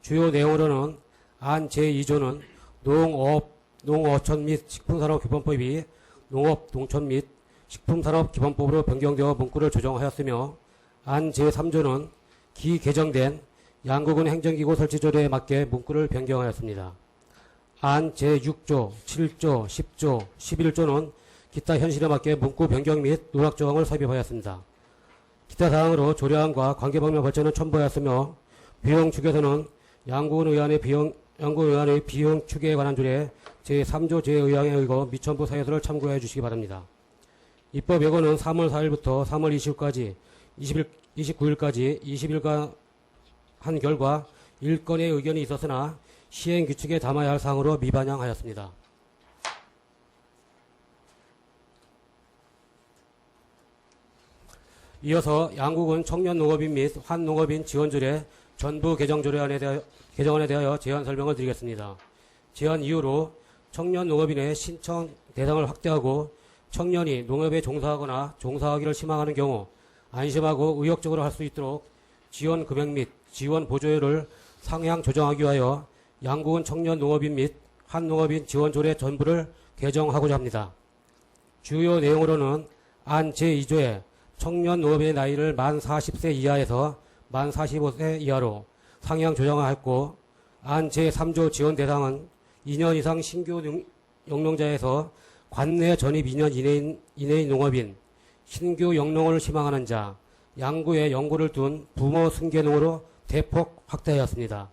주요 내용으로는 안 제2조는 농업, 농어촌 및 식품산업기본법이 농업, 농촌 및 식품산업기본법으로 변경되어 문구를 조정하였으며 안 제3조는 기개정된 양국은 행정기구 설치조례에 맞게 문구를 변경하였습니다. 안 제6조, 7조, 10조, 11조는 기타 현실에 맞게 문구 변경 및 누락조항을 삽입하였습니다. 기타 사항으로 조례안과 관계법령 발전을 첨부하였으며 비용 축에서는 양국은 의안의 비용 축에 관한 조례 제3조 제2항에 의거 미첨부 사유서를 참고해 주시기 바랍니다. 입법 예고는 3월 4일부터 3월 29일까지 20일간 한 결과 1건의 의견이 있었으나 시행 규칙에 담아야 할 사항으로 미반영하였습니다. 이어서 양국은 청년농업인 및 환농업인 지원조례 전부 개정안에 대하여 제안 설명을 드리겠습니다. 제안 이후로 청년농업인의 신청 대상을 확대하고 청년이 농업에 종사하거나 종사하기를 희망하는 경우 안심하고 의욕적으로 할 수 있도록 지원 금액 및 지원 보조율을 상향 조정하기 위하여 양국은 청년 농업인 및 한농업인 지원조례 전부를 개정하고자 합니다. 주요 내용으로는 안 제2조에 청년 농업인의 나이를 만 40세 이하에서 만 45세 이하로 상향 조정하였고, 안 제3조 지원 대상은 2년 이상 신규 영농자에서 관내 전입 2년 이내인 농업인, 신규 영농을 희망하는 자, 양구에 연고를 둔 부모 승계농으로 대폭 확대하였습니다.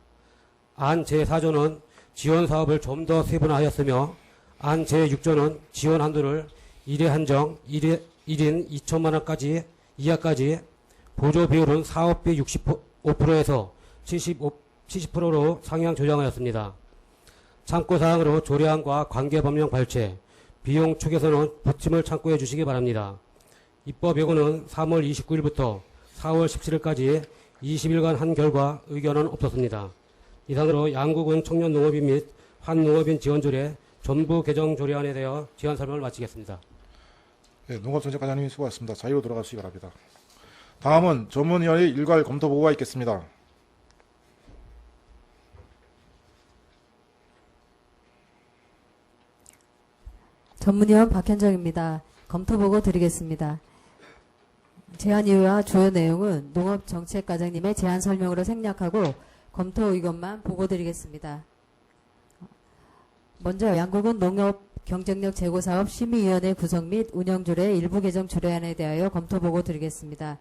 안 제4조는 지원 사업을 좀 더 세분화하였으며, 안 제6조는 지원 한도를 1회 한정, 1인 2천만 원까지 이하까지 보조 비율은 사업비 65%에서 70%로 상향 조정하였습니다. 참고사항으로 조례안과 관계법령 발췌, 비용 축에서는 부침을 참고해 주시기 바랍니다. 입법 예고는 3월 29일부터 4월 17일까지 20일간 한 결과 의견은 없었습니다. 이상으로 양국은 청년농업인 및 한농업인 지원조례 전부 개정 조례안에 대하여 제안 설명을 마치겠습니다. 네, 농업정책과장님이 수고하셨습니다. 자유로 돌아가시기 바랍니다. 다음은 전문위원회 일괄 검토 보고가 있겠습니다. 전문위원 박현정입니다. 검토 보고 드리겠습니다. 제안 이유와 주요 내용은 농업정책과장님의 제안 설명으로 생략하고 검토 의견만 보고 드리겠습니다. 먼저 양국은 농업 경쟁력 제고사업 심의위원회 구성 및 운영조례 일부 개정 조례안에 대하여 검토 보고 드리겠습니다.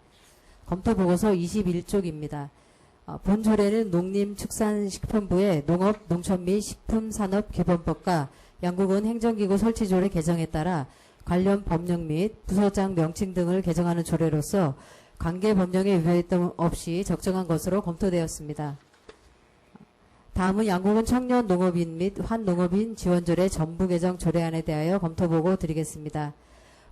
검토 보고서 21쪽입니다. 본 조례는 농림축산식품부의 농업, 농촌 및 식품산업기본법과 양국은 행정기구 설치조례 개정에 따라 관련 법령 및 부서장 명칭 등을 개정하는 조례로서 관계 법령에 위배됨 없이 적정한 것으로 검토되었습니다. 다음은 양국은 청년 농업인 및 환농업인 지원조례 전부 개정 조례안에 대하여 검토 보고 드리겠습니다.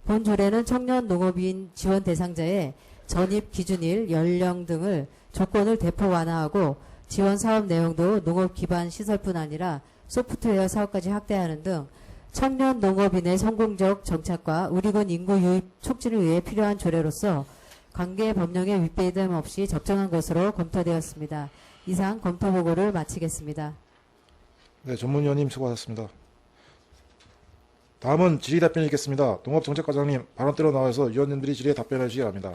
본 조례는 청년 농업인 지원 대상자의 전입 기준일, 연령 등을 조건을 대폭 완화하고 지원 사업 내용도 농업 기반 시설뿐 아니라 소프트웨어 사업까지 확대하는 등 청년 농업인의 성공적 정착과 우리군 인구 유입 촉진을 위해 필요한 조례로서 관계 법령에 윗배됨 없이 적정한 것으로 검토되었습니다. 이상 검토 보고를 마치겠습니다. 네, 전문위원님 수고하셨습니다. 다음은 질의 답변이 있겠습니다. 농업정책과장님 발언대로 나와서 위원님들이 질의에 답변해 주시기 바랍니다.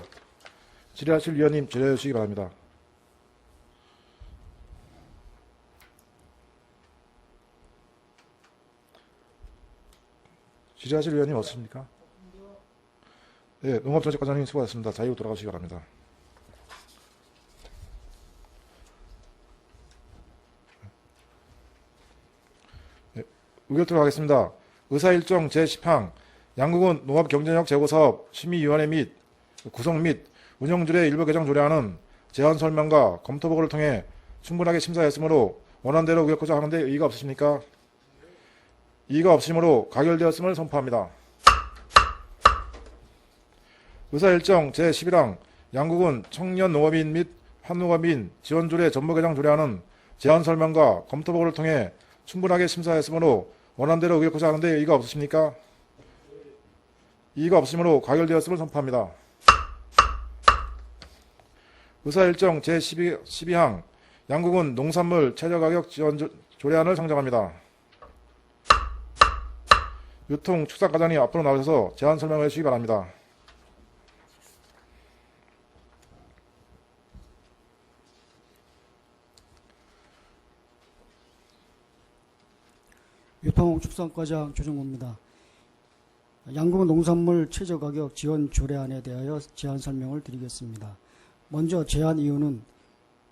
질의하실 위원님 질의해 주시기 바랍니다. 질의하실 위원님 없으십니까? 예, 농업정책과장님 수고하셨습니다. 자유로 돌아가시기 바랍니다. 예, 의결 들어가겠습니다. 의사일정 제10항 양국은 농업경쟁력 제고사업 심의위원회 및 구성 및 운영줄의 일부 개정 조례안은 제안 설명과 검토 보고를 통해 충분하게 심사했으므로 원안대로 의결코자 하는데 이의가 없으십니까? 이의가 없으므로 가결되었음을 선포합니다. 의사일정 제11항 양국은 청년 농업인 및 한농업인 지원조례 전부 개정 조례안은 제안 설명과 검토 보고를 통해 충분하게 심사했으므로 원안대로 의결코자 하는데 이의가 없으십니까? 이의가 없으므로 가결되었음을 선포합니다. 의사일정 제12항 양국은 농산물 최저가격 지원 조례안을 상정합니다. 유통축산과장님 앞으로 나오셔서 제안 설명해 주시기 바랍니다. 유통축산과장 조정호입니다. 양국은 농산물 최저가격 지원 조례안에 대하여 제안 설명을 드리겠습니다. 먼저 제안 이유는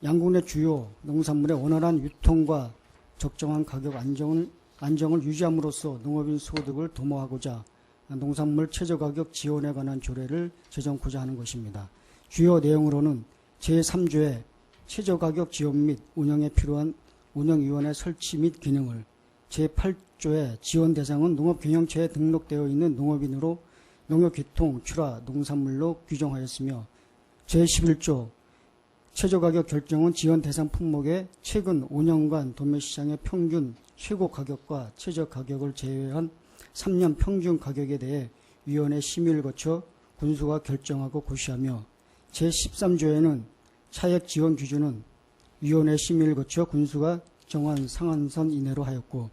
양국 내 주요 농산물의 원활한 유통과 적정한 가격 안정을 유지함으로써 농업인 소득을 도모하고자 농산물 최저가격 지원에 관한 조례를 제정코자 하는 것입니다. 주요 내용으로는 제3조의 최저가격 지원 및 운영에 필요한 운영위원회 설치 및 기능을, 제8조의 지원 대상은 농업경영체에 등록되어 있는 농업인으로 농협기통, 출하, 농산물로 규정하였으며 제11조 최저가격 결정은 지원 대상 품목의 최근 5년간 도매시장의 평균 최고 가격과 최저가격을 제외한 3년 평균 가격에 대해 위원회 심의를 거쳐 군수가 결정하고 고시하며 제13조에는 차액 지원 기준은 위원회 심의를 거쳐 군수가 정한 상한선 이내로 하였고,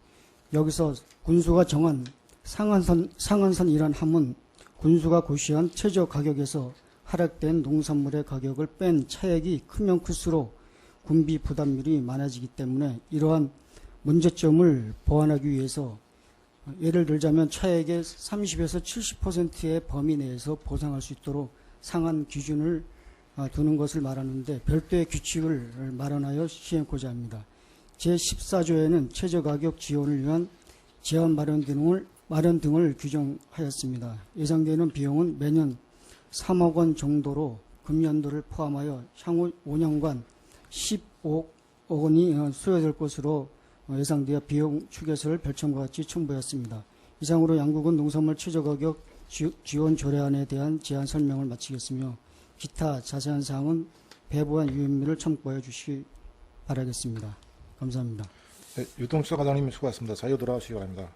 여기서 군수가 정한 상한선이란 함은 군수가 고시한 최저가격에서 하락된 농산물의 가격을 뺀 차액이 크면 클수록 군비 부담률이 많아지기 때문에 이러한 문제점을 보완하기 위해서 예를 들자면 차액의 30에서 70%의 범위 내에서 보상할 수 있도록 상한 기준을 두는 것을 말하는데 별도의 규칙을 마련하여 시행하고자 합니다. 제14조에는 최저가격 지원을 위한 제한 마련 등을 규정하였습니다. 예상되는 비용은 매년 3억 원 정도로 금년도를 포함하여 향후 5년간 15억 원이 수여될 것으로 예상되어 비용 추계서를 별첨과 같이 첨부했습니다. 이상으로 양국은 농산물 최저가격 지원 조례안에 대한 제안 설명을 마치겠으며 기타 자세한 사항은 배부한 유인물을 첨부해 주시기 바라겠습니다. 감사합니다. 네, 유통축산과장님 수고하셨습니다. 자유 돌아오시기 바랍니다.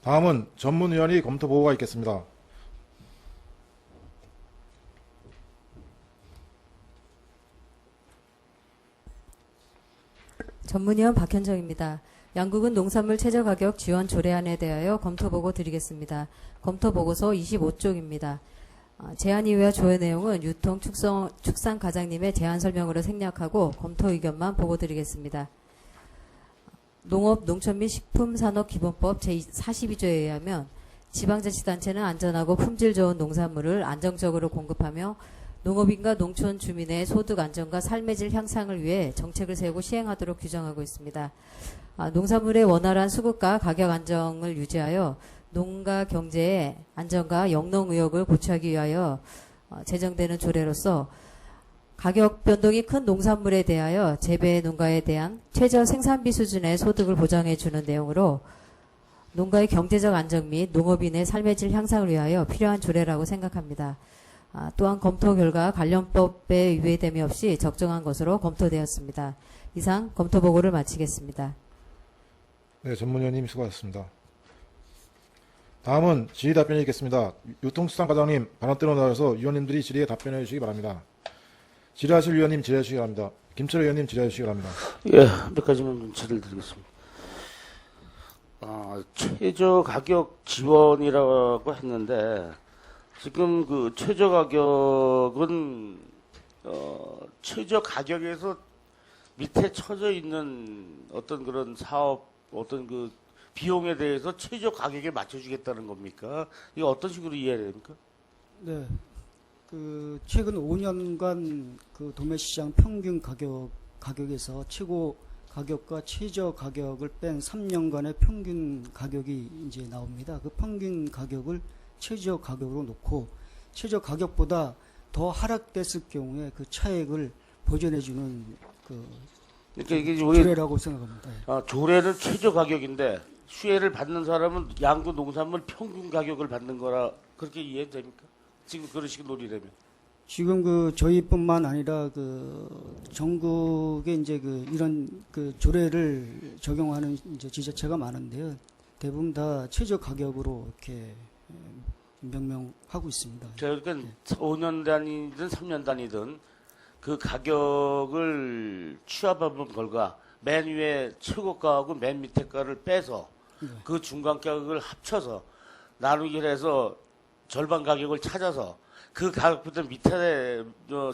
다음은 전문위원회 검토 보고가 있겠습니다. 전문위원 박현정입니다. 양국은 농산물 최저가격 지원 조례안에 대하여 검토보고 드리겠습니다. 검토보고서 25쪽입니다. 제안 이유와 조회 내용은 유통축산과장님의 제안 설명으로 생략하고 검토 의견만 보고 드리겠습니다. 농업, 농촌 및 식품산업기본법 제42조에 의하면 지방자치단체는 안전하고 품질 좋은 농산물을 안정적으로 공급하며 농업인과 농촌 주민의 소득 안정과 삶의 질 향상을 위해 정책을 세우고 시행하도록 규정하고 있습니다. 농산물의 원활한 수급과 가격 안정을 유지하여 농가 경제의 안정과 영농 의욕을 고취하기 위하여 제정되는 조례로서 가격 변동이 큰 농산물에 대하여 재배 농가에 대한 최저 생산비 수준의 소득을 보장해 주는 내용으로 농가의 경제적 안정 및 농업인의 삶의 질 향상을 위하여 필요한 조례라고 생각합니다. 또한 검토 결과 관련법에 유예됨이 없이 적정한 것으로 검토되었습니다. 이상 검토 보고를 마치겠습니다. 네, 전문위원님 수고하셨습니다. 다음은 질의 답변이 있겠습니다. 유통축산과장님 발언대로 나와서 위원님들이 질의에 답변해 주시기 바랍니다. 질의하실 위원님 질의해 주시기 바랍니다. 김철호 위원님 질의해 주시기 바랍니다. 예, 몇 가지만 문제를 드리겠습니다. 최저 가격 지원이라고 했는데 지금 그 최저 가격은 최저 가격에서 밑에 처져 있는 어떤 그런 사업 어떤 그 비용에 대해서 최저 가격에 맞춰주겠다는 겁니까? 이거 어떤 식으로 이해해야 됩니까? 네. 그 최근 5년간 그 도매시장 평균 가격에서 최고 가격과 최저 가격을 뺀 3년간의 평균 가격이 이제 나옵니다. 그 평균 가격을 최저 가격으로 놓고 최저 가격보다 더 하락됐을 경우에 그 차액을 보전해주는 그 그러니까 이게 우리 조례라고 생각합니다. 예. 조례는 최저 가격인데 수혜를 받는 사람은 양구 농산물 평균 가격을 받는 거라 그렇게 이해됩니까? 지금 그런 식의 논리라면. 지금 그 저희뿐만 아니라 그 전국에 이제 그 이런 그 조례를 적용하는 이제 지자체가 많은데요. 대부분 다 최저 가격으로 이렇게 명명하고 있습니다. 그러니까 5년 단위든 3년 단위든 그 가격을 취합한 결과 맨 위에 최고가하고 맨 밑에 가를 빼서 그 중간 가격을 합쳐서 나누기를 해서 절반 가격을 찾아서 그 가격보다 밑에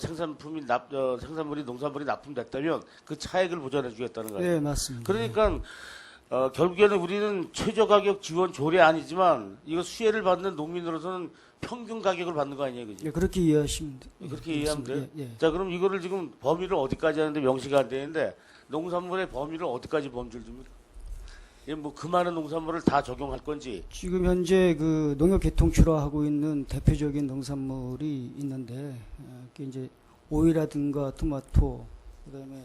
생산물이 농산물이 납품됐다면 그 차액을 보전해 주겠다는 거예요. 네, 맞습니다. 그러니까 결국에는 우리는 최저 가격 지원 조례 아니지만 이거 수혜를 받는 농민으로서는 평균 가격을 받는 거 아니에요, 그죠? 예, 그렇게 이해하시면 그렇게 이해하면 돼요. 예, 예. 자, 그럼 이거를 지금 범위를 어디까지 하는데 명시가 안 되는데 농산물의 범위를 어디까지 범주를 줍니까? 뭐 그 많은 농산물을 다 적용할 건지. 지금 현재 그 농협 개통출하하고 있는 대표적인 농산물이 있는데 그게 이제 오이라든가 토마토, 그다음에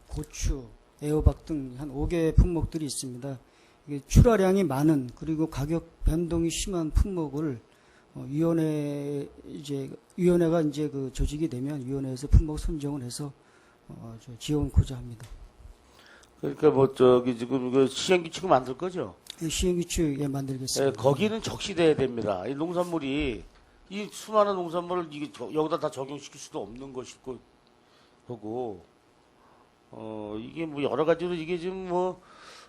고추, 애호박 등 한 5개 품목들이 있습니다. 이게 출하량이 많은 그리고 가격 변동이 심한 품목을 위원회가 이제 그 조직이 되면 위원회에서 품목 선정을 해서 지원하고자 합니다. 그러니까 뭐 저기 지금 그 시행규칙을 만들 거죠? 시행규칙 만들겠습니다. 거기는 적시돼야 됩니다. 이 농산물이 이 수많은 농산물을 여기다 다 적용시킬 수도 없는 것이고 하고 이게 뭐 여러 가지로 이게 지금 뭐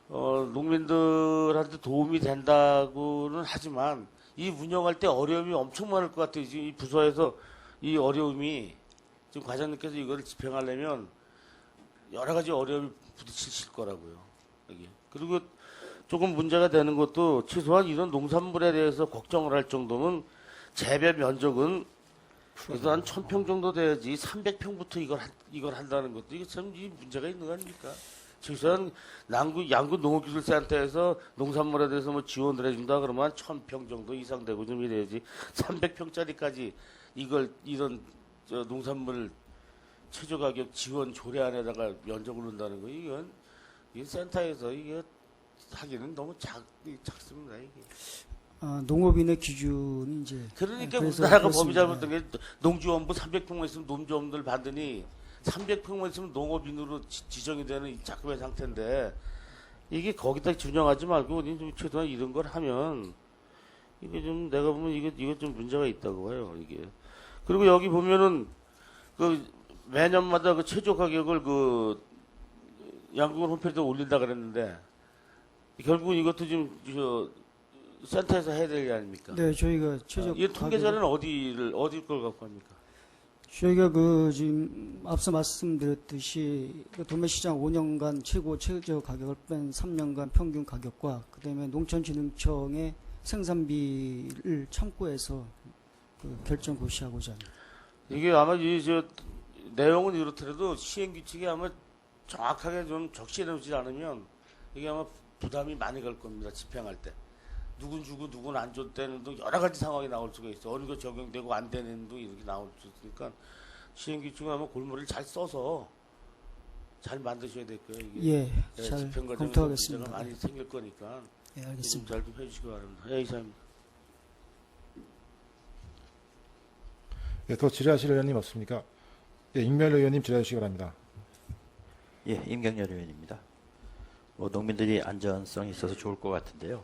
농민들한테 도움이 된다고는 하지만 이 운영할 때 어려움이 엄청 많을 것 같아요. 지금 이 부서에서 이 어려움이 지금 과장님께서 이거를 집행하려면 여러 가지 어려움이 부딪히실 거라고요. 여기. 그리고 조금 문제가 되는 것도 최소한 이런 농산물에 대해서 걱정을 할 정도면 재배 면적은 그래도 한 1000평 정도 돼야지 300평부터 이걸 한다는 것도 이게 참 이 문제가 있는 거 아닙니까? 최소한 양구 농업기술센터에서 농산물에 대해서 뭐 지원을 해준다 그러면 한 1000평 정도 이상 되고 좀 이래야지 300평짜리까지 이런 농산물 최저 가격 지원 조례안에다가 면적을 넣는다는 거 이건 센터에서 이게 하기는 너무 작습니다 이게. 농업인의 기준이 이제 그러니까 그래서 우리나라가 그렇습니다. 법이 잘못된 게 농지원부 300평만 있으면 농지원들 받으니 300평만 있으면 농업인으로 지정이 되는 이 작업의 상태인데 이게 거기다 준용하지 말고 우리 좀 최소한 이런 걸 하면 이게 좀 내가 보면 이거 좀 문제가 있다고 봐요 이게. 그리고 여기 보면은 그 매년마다 그 최저 가격을 그 양국은 홈페이지에 올린다 그랬는데 결국은 이것도 지금 센터에서 해야 될 게 아닙니까? 네, 저희가 최저 이 통계자는 어디 걸 갖고 합니까? 저희가 그 지금 앞서 말씀드렸듯이 그 도매시장 5년간 최저 가격을 뺀 3년간 평균 가격과 그다음에 농촌진흥청의 생산비를 참고해서 그 결정 고시하고자 합니다. 이게 아마 내용은 이렇더라도 시행 규칙이 아마 정확하게 좀 적시해 놓지 않으면 이게 아마 부담이 많이 갈 겁니다. 집행할 때. 누군 주고 누군 안 줬다는 등 여러 가지 상황이 나올 수가 있어. 어느 거 적용되고 안 되는 등 이렇게 나올 수 있으니까 시행 규칙은 아마 골무를 잘 써서 잘 만드셔야 될 거예요. 이게 잘 집행 과정에서 검토하겠습니다. 문제가 많이 생길 거니까. 예, 알겠습니다. 잘 좀 해주시기 바랍니다. 예, 이사입니다. 예, 더 질의하실 의원님 없습니까? 예, 임명열 의원님 질의해 주시기 바랍니다. 예, 임경열 의원입니다. 뭐 농민들이 안전성이 있어서 좋을 것 같은데요.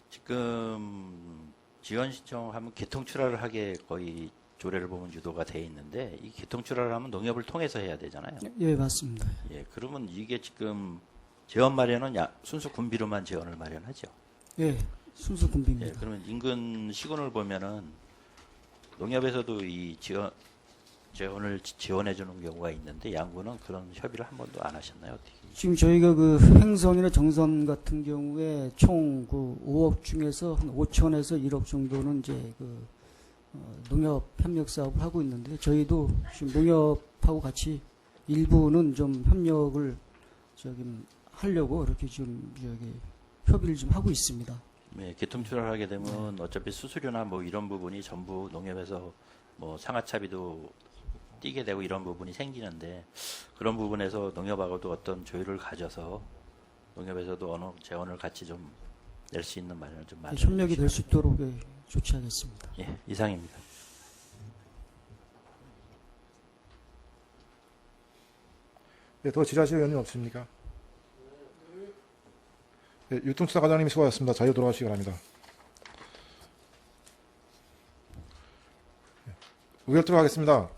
지금 지원 신청하면 개통 출하를 하게 거의 조례를 보면 유도가 돼 있는데 이 개통 출하를 하면 농협을 통해서 해야 되잖아요. 예, 맞습니다. 예, 그러면 이게 지금 재원 마련은 순수 군비로만 재원을 마련하죠. 예, 순수 군비입니다. 예, 그러면 인근 시군을 보면은 농협에서도 이 재원을 지원해 주는 경우가 있는데 양구는 그런 협의를 한 번도 안 하셨나요? 어떻게? 지금 저희가 그 횡성이나 정선 같은 경우에 총 그 5억 중에서 한 5천에서 1억 정도는 이제 그 농협 협력 사업을 하고 있는데 저희도 지금 농협하고 같이 일부는 좀 협력을 하려고 이렇게 좀 협의를 좀 하고 있습니다. 네, 기통출하를 하게 되면 어차피 수수료나 뭐 이런 부분이 전부 농협에서 뭐 상하차비도 띄게 되고 이런 부분이 생기는데 그런 부분에서 농협하고도 어떤 조율을 가져서 농협에서도 어느 재원을 같이 좀 낼 수 있는 마련을 좀 마련해 협력이 될 수 있도록 조치하겠습니다. 예, 이상입니다. 네, 더 질의하실 의원님 없습니까? 네, 유통수사 과장님이 수고하셨습니다. 자유 돌아가시기 바랍니다. 의결토록 하겠습니다.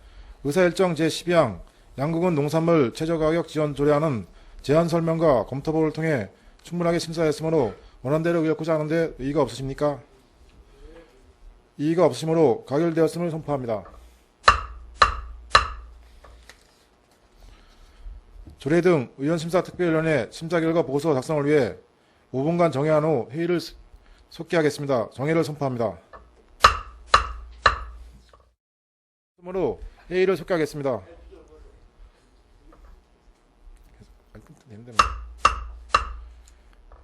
의사일정 제12항 양국은 농산물 최저가격 지원 조례안은 제안 설명과 검토 보고를 통해 충분하게 심사했으므로 원안대로 의결코자 하는데 이의가 없으십니까? 이의가 없으므로 가결되었음을 선포합니다. 조례 등 의원심사특별위원회 심사 결과 보고서 작성을 위해 5분간 정회한 후 회의를 속기하겠습니다. 정회를 선포합니다. 그러므로 회의를 속기하겠습니다.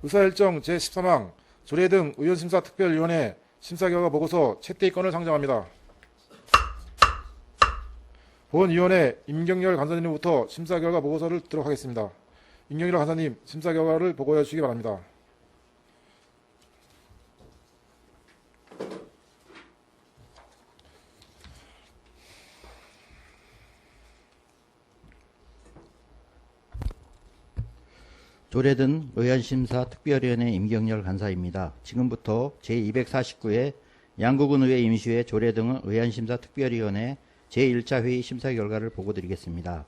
의사일정 제13항 조례 등 의원심사특별위원회 심사 결과 보고서 채택권을 상정합니다. 본위원회 임경열 간사님으로부터 심사 결과 보고서를 듣도록 하겠습니다. 임경열 간사님, 심사 결과를 보고해 주시기 바랍니다. 조례 등 의원심사특별위원회 임경열 간사입니다. 지금부터 제249회 양국은 의회 임시회 조례 등 의원심사특별위원회 제1차 회의 심사 결과를 보고드리겠습니다.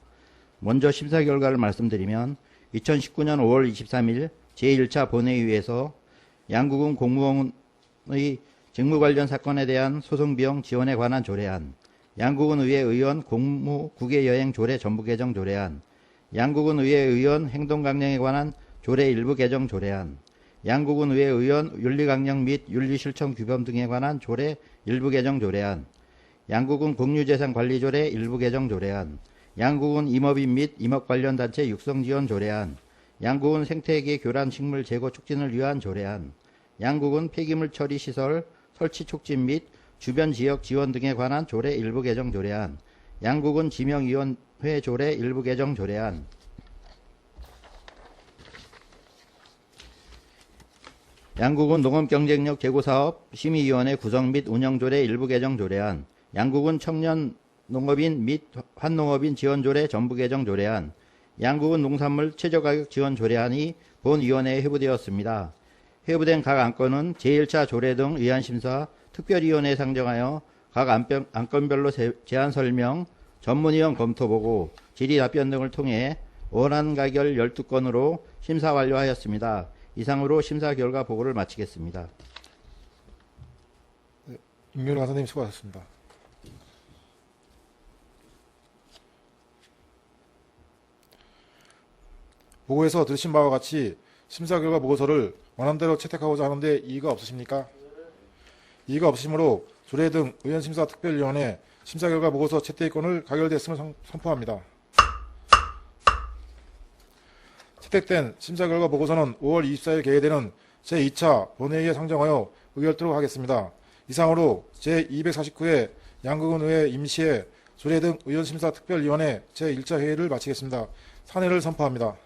먼저 심사 결과를 말씀드리면 2019년 5월 23일 제1차 본회의에서 양국은 공무원의 직무 관련 사건에 대한 소송비용 지원에 관한 조례안, 양국은 의회 의원 공무 국외여행 조례 전부 개정 조례안, 양국은 의회 의원 행동강령에 관한 조례 일부 개정 조례안, 양국은 의회 의원 윤리강령 및 윤리실천 규범 등에 관한 조례 일부 개정 조례안, 양국은 공유재산 관리 조례 일부 개정 조례안, 양국은 임업인 및 임업 관련 단체 육성 지원 조례안, 양국은 생태계 교란 식물 제거 촉진을 위한 조례안, 양국은 폐기물 처리 시설 설치 촉진 및 주변 지역 지원 등에 관한 조례 일부 개정 조례안, 양국은 지명위원회 조례 일부 개정 조례안, 양국은 농업경쟁력 제고사업 심의위원회 구성 및 운영 조례 일부 개정 조례안, 양국은 청년 농업인 및 환농업인 지원 조례 전부 개정 조례안, 양국은 농산물 최저가격 지원 조례안이 본위원회에 회부되었습니다. 회부된 각 안건은 제1차 조례 등 의안심사 특별위원회에 상정하여 각 안건별로 제안 설명, 전문위원 검토보고, 질의 답변 등을 통해 원안 가결 12건으로 심사 완료하였습니다. 이상으로 심사 결과 보고를 마치겠습니다. 네, 임경열 간사님 수고하셨습니다. 보고에서 들으신 바와 같이 심사 결과 보고서를 원안대로 채택하고자 하는데 이의가 없으십니까? 이의가 없으므로 조례 등 의원심사특별위원회 심사 결과 보고서 채택권을 가결되었음을 선포합니다. 채택된 심사 결과 보고서는 5월 24일 개회되는 제2차 본회의에 상정하여 의결토록 하겠습니다. 이상으로 제249회 양국은 의회 임시회 조례 등 의원심사특별위원회 제1차 회의를 마치겠습니다. 산회를 선포합니다.